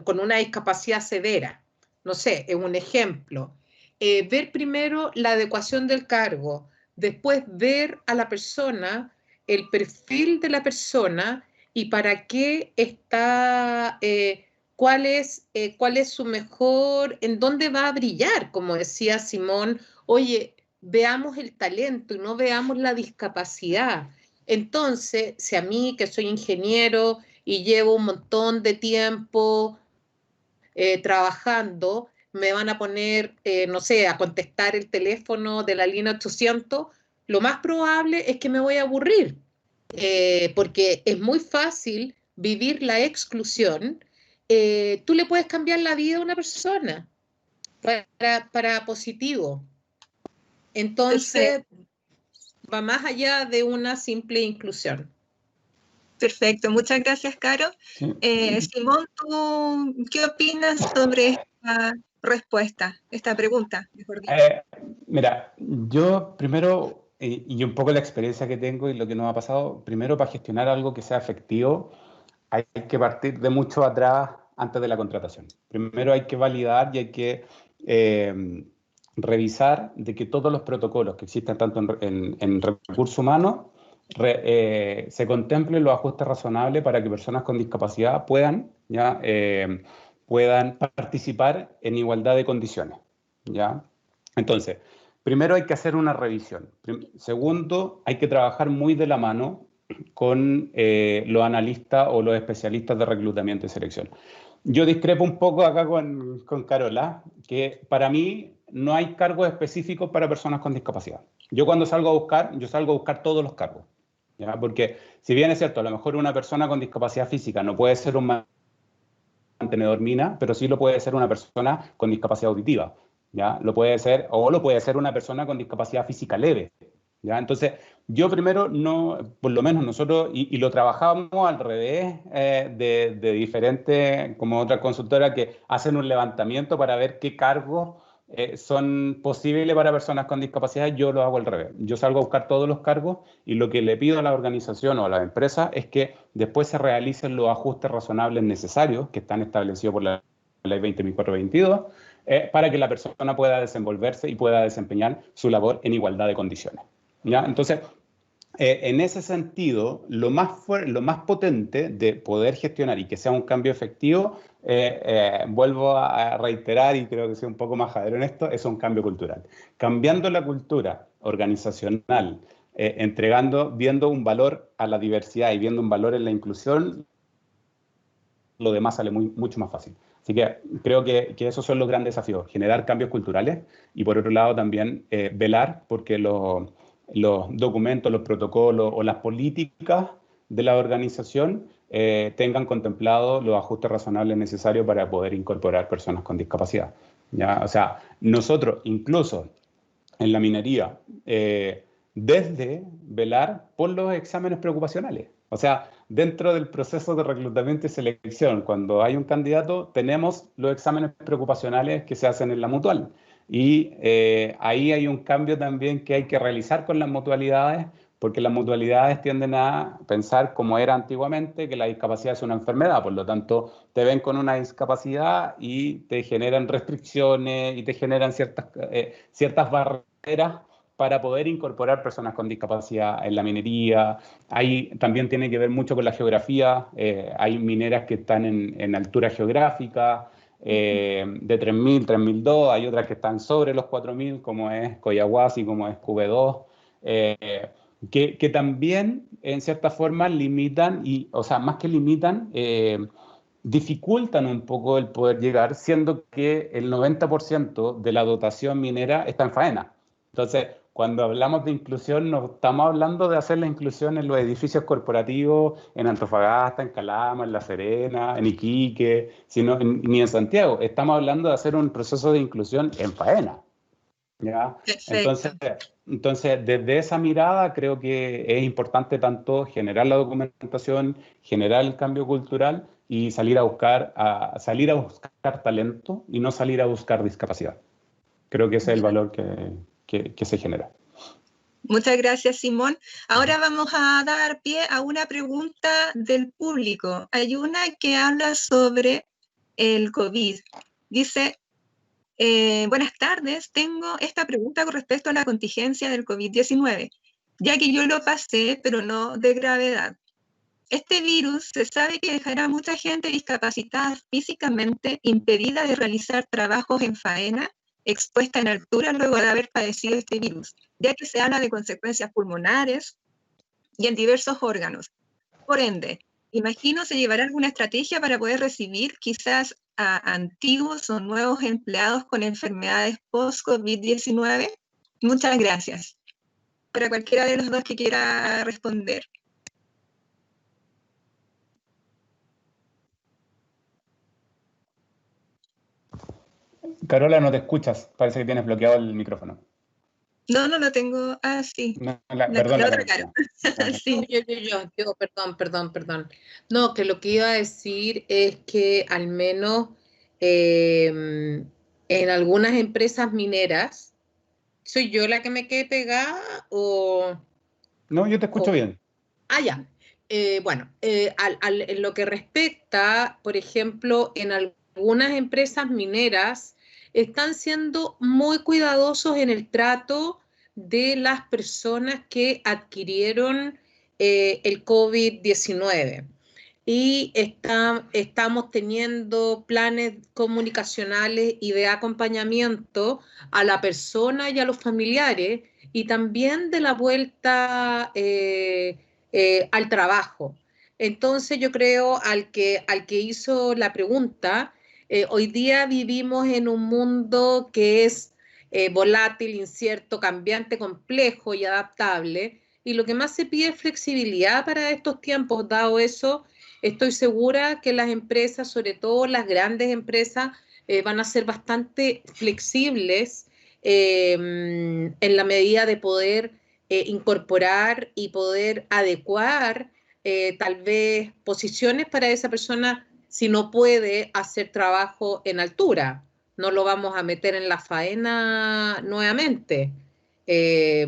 con una discapacidad severa. No sé, es un ejemplo. Ver primero la adecuación del cargo, después ver a la persona, el perfil de la persona y para qué está, cuál es su mejor, en dónde va a brillar, como decía Simón. Oye, veamos el talento y no veamos la discapacidad. Entonces, si a mí, que soy ingeniero y llevo un montón de tiempo trabajando, me van a poner, no sé, a contestar el teléfono de la línea 800, lo más probable es que me voy a aburrir, porque es muy fácil vivir la exclusión. Tú le puedes cambiar la vida a una persona para positivo. Entonces, va más allá de una simple inclusión. Perfecto, muchas gracias, Caro. Sí. Simón, ¿tú qué opinas sobre esta respuesta, esta pregunta, mejor dicho? Mira, yo primero, y un poco la experiencia que tengo y lo que nos ha pasado, primero para gestionar algo que sea efectivo, hay que partir de mucho atrás antes de la contratación. Primero hay que validar y hay que revisar de que todos los protocolos que existen tanto en recursos humanos se contemplen los ajustes razonables para que personas con discapacidad puedan participar en igualdad de condiciones, ¿ya? Entonces, primero hay que hacer una revisión. Segundo, hay que trabajar muy de la mano con los analistas o los especialistas de reclutamiento y selección. Yo discrepo un poco acá con Carola, que para mí no hay cargos específicos para personas con discapacidad. Yo cuando salgo a buscar todos los cargos, ¿ya? Porque si bien es cierto, a lo mejor una persona con discapacidad física no puede ser un mantenedor mina, pero sí lo puede ser una persona con discapacidad auditiva, ¿ya? Lo puede ser, o lo puede ser una persona con discapacidad física leve, ¿ya? Entonces, yo primero, no, por lo menos nosotros, y lo trabajábamos al revés de diferentes, como otras consultoras que hacen un levantamiento para ver qué cargos son posibles para personas con discapacidad. Yo lo hago al revés. Yo salgo a buscar todos los cargos y lo que le pido a la organización o a la empresa es que después se realicen los ajustes razonables necesarios que están establecidos por la Ley 20.422 para que la persona pueda desenvolverse y pueda desempeñar su labor en igualdad de condiciones, ¿ya? Entonces, en ese sentido, lo más potente de poder gestionar y que sea un cambio efectivo, vuelvo a reiterar y creo que soy un poco majadero en esto, es un cambio cultural. Cambiando la cultura organizacional, viendo un valor a la diversidad y viendo un valor en la inclusión, lo demás sale mucho más fácil. Así que creo que esos son los grandes desafíos, generar cambios culturales y por otro lado también velar porque los documentos, los protocolos o las políticas de la organización tengan contemplados los ajustes razonables necesarios para poder incorporar personas con discapacidad, ¿ya? O sea, nosotros incluso en la minería, desde velar por los exámenes preocupacionales. O sea, dentro del proceso de reclutamiento y selección, cuando hay un candidato, tenemos los exámenes preocupacionales que se hacen en la mutual. Y ahí hay un cambio también que hay que realizar con las mutualidades, porque las mutualidades tienden a pensar, como era antiguamente, que la discapacidad es una enfermedad. Por lo tanto, te ven con una discapacidad y te generan restricciones y te generan ciertas barreras para poder incorporar personas con discapacidad en la minería. Ahí también tiene que ver mucho con la geografía. Hay mineras que están en altura geográfica, de 3.000, 3.002. Hay otras que están sobre los 4.000, como es Coyahuasi, como es QB2, que también, en cierta forma, limitan, o sea, más que limitan, dificultan un poco el poder llegar, siendo que el 90% de la dotación minera está en faena. Entonces, cuando hablamos de inclusión, no estamos hablando de hacer la inclusión en los edificios corporativos, en Antofagasta, en Calama, en La Serena, en Iquique, ni en Santiago. Estamos hablando de hacer un proceso de inclusión en faena, ¿ya? Entonces, desde esa mirada creo que es importante tanto generar la documentación, generar el cambio cultural y salir a buscar talento y no salir a buscar discapacidad. Creo que ese es el valor que se genera. Muchas gracias, Simón. Ahora vamos a dar pie a una pregunta del público. Hay una que habla sobre el COVID. Dice, buenas tardes, tengo esta pregunta con respecto a la contingencia del COVID-19, ya que yo lo pasé, pero no de gravedad. Este virus se sabe que dejará a mucha gente discapacitada físicamente, impedida de realizar trabajos en faena, expuesta en altura luego de haber padecido este virus, ya que se habla de consecuencias pulmonares y en diversos órganos. Por ende, imagino se llevará alguna estrategia para poder recibir quizás a antiguos o nuevos empleados con enfermedades post-COVID-19. Muchas gracias. Para cualquiera de los dos que quiera responder. Carola, no te escuchas. Parece que tienes bloqueado el micrófono. No, no lo tengo. Ah, sí. No, Perdón, la otra cara. Sí. Yo, perdón. No, que lo que iba a decir es que al menos en algunas empresas mineras, ¿soy yo la que me quedé pegada o...? No, yo te escucho bien. Ah, ya. Bueno, en lo que respecta, por ejemplo, en algunas empresas mineras, están siendo muy cuidadosos en el trato de las personas que adquirieron el COVID-19. Y estamos teniendo planes comunicacionales y de acompañamiento a la persona y a los familiares, y también de la vuelta al trabajo. Entonces yo creo al que hizo la pregunta, hoy día vivimos en un mundo que es volátil, incierto, cambiante, complejo y adaptable, y lo que más se pide es flexibilidad para estos tiempos. Dado eso, estoy segura que las empresas, sobre todo las grandes empresas, van a ser bastante flexibles en la medida de poder incorporar y poder adecuar tal vez posiciones para esa persona si no puede hacer trabajo en altura. No lo vamos a meter en la faena nuevamente. Eh,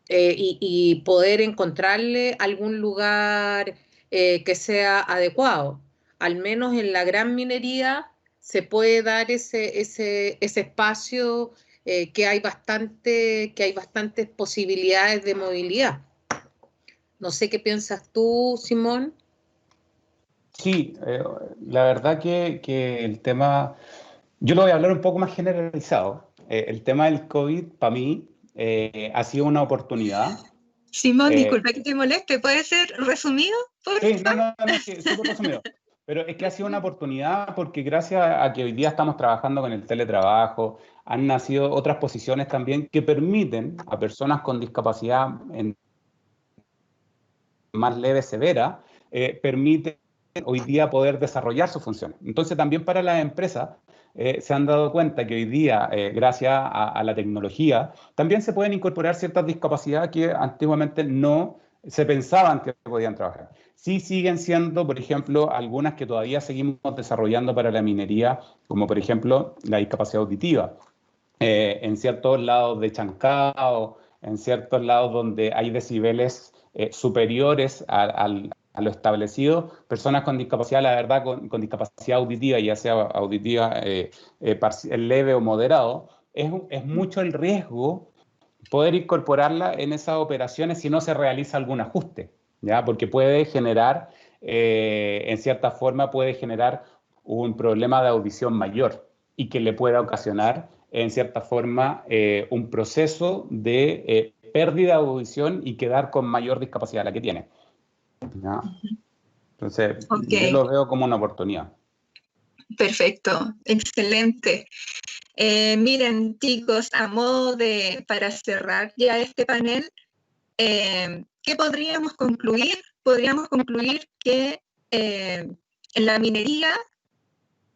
y poder encontrarle algún lugar que sea adecuado. Al menos en la gran minería se puede dar ese espacio que hay bastantes posibilidades de movilidad. No sé qué piensas tú, Simón. Sí, la verdad que el tema, yo lo voy a hablar un poco más generalizado. El tema del COVID, para mí, ha sido una oportunidad. Simón, disculpa que te moleste, ¿puede ser resumido? Sí, no, sí, súper resumido. Pero es que ha sido una oportunidad porque gracias a que hoy día estamos trabajando con el teletrabajo, han nacido otras posiciones también que permiten a personas con discapacidad más leve, severa, permiten hoy día poder desarrollar sus funciones. Entonces también para las empresas se han dado cuenta que hoy día, gracias a la tecnología, también se pueden incorporar ciertas discapacidades que antiguamente no se pensaban que podían trabajar. Sí siguen siendo, por ejemplo, algunas que todavía seguimos desarrollando para la minería, como por ejemplo la discapacidad auditiva. En ciertos lados de Chancao, en ciertos lados donde hay decibeles superiores a lo establecido, personas con discapacidad, la verdad, con discapacidad auditiva, ya sea auditiva leve o moderado, es mucho el riesgo poder incorporarla en esas operaciones si no se realiza algún ajuste, ¿ya? Porque puede generar, en cierta forma, puede generar un problema de audición mayor y que le pueda ocasionar, en cierta forma, un proceso de pérdida de audición y quedar con mayor discapacidad a la que tiene, ¿ya? Entonces, yo lo veo como una oportunidad. Perfecto, excelente. Miren, chicos, a modo para cerrar ya este panel, ¿qué podríamos concluir? Podríamos concluir que en la minería,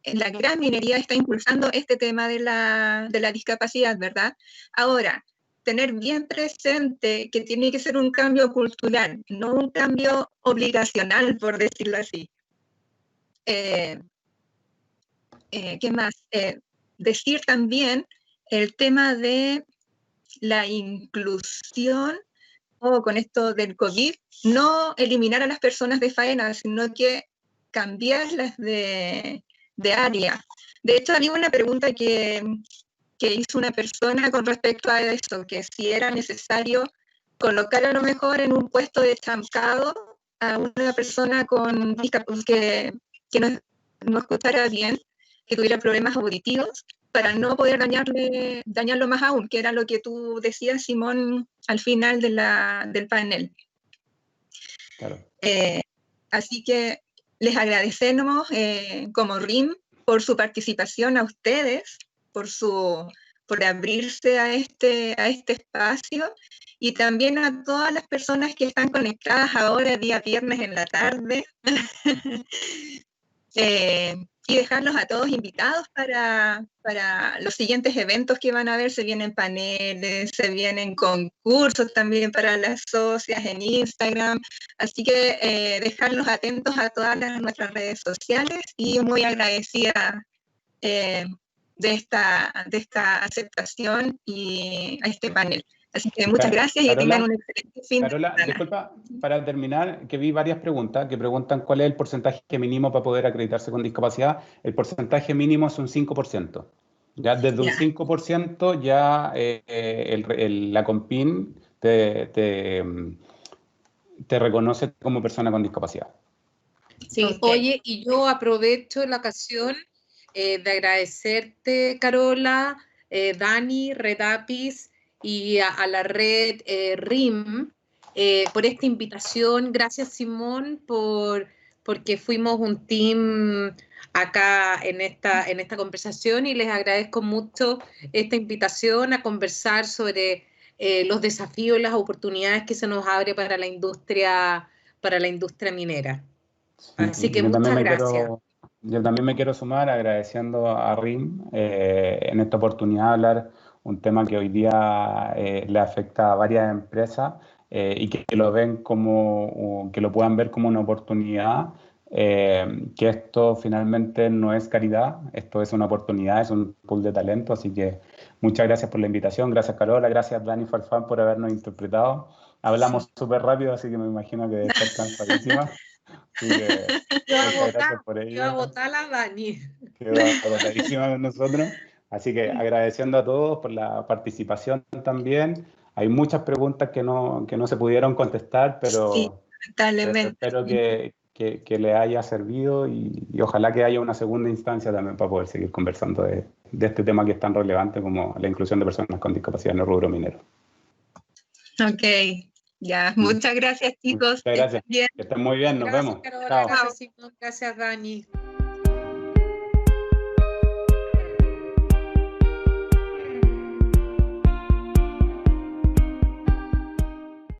en la gran minería está impulsando este tema de la discapacidad, ¿verdad? Ahora, tener bien presente que tiene que ser un cambio cultural, no un cambio obligacional, por decirlo así. ¿Qué más? Decir también el tema de la inclusión, o con esto del COVID, no eliminar a las personas de faena, sino que cambiarlas de área. De hecho, había una pregunta que hizo una persona con respecto a esto, que si era necesario colocar a lo mejor en un puesto de chancado a una persona con que no escuchara bien, que tuviera problemas auditivos, para no poder dañarlo más aún, que era lo que tú decías, Simón, al final del panel. Claro. Así que les agradecemos como RIM por su participación, a ustedes, por abrirse a este espacio, y también a todas las personas que están conectadas ahora, día viernes en la tarde, y dejarlos a todos invitados para los siguientes eventos que van a haber. Se vienen paneles, se vienen concursos también para las socias en Instagram, así que dejarlos atentos a todas nuestras redes sociales, y muy agradecida de esta aceptación y a este panel. Así que muchas gracias y que tengan un excelente fin de semana. Disculpa, para terminar, que vi varias preguntas que preguntan cuál es el porcentaje mínimo para poder acreditarse con discapacidad. El porcentaje mínimo es un 5%. Ya desde un 5% ya la CONPIN te reconoce como persona con discapacidad. Sí, oye, y yo aprovecho la ocasión de agradecerte, Carola, Dani, Redapis, y a la red RIM por esta invitación. Gracias, Simón, porque fuimos un team acá en esta conversación, y les agradezco mucho esta invitación a conversar sobre los desafíos y las oportunidades que se nos abre para la industria minera. Así que muchas gracias. Yo también me quiero sumar agradeciendo a RIM en esta oportunidad de hablar un tema que hoy día le afecta a varias empresas y que lo puedan ver como una oportunidad, que esto finalmente no es caridad, esto es una oportunidad, es un pool de talento. Así que muchas gracias por la invitación, gracias Carola, gracias Dani Farfán por habernos interpretado. Hablamos súper rápido, así que me imagino que debe estar cansadísima. Así que muchas gracias por ello. Iba a votar la Dani. Quedó agotadísima con nosotros. Así que agradeciendo a todos por la participación también. Hay muchas preguntas que no se pudieron contestar, pero sí, espero que les haya servido, y ojalá que haya una segunda instancia también para poder seguir conversando de este tema que es tan relevante como la inclusión de personas con discapacidad en el rubro minero. Ok, ya, muchas gracias, chicos. Muchas gracias. Que estén muy bien, nos vemos. Carola, Chao. gracias, Simón, gracias, Dani.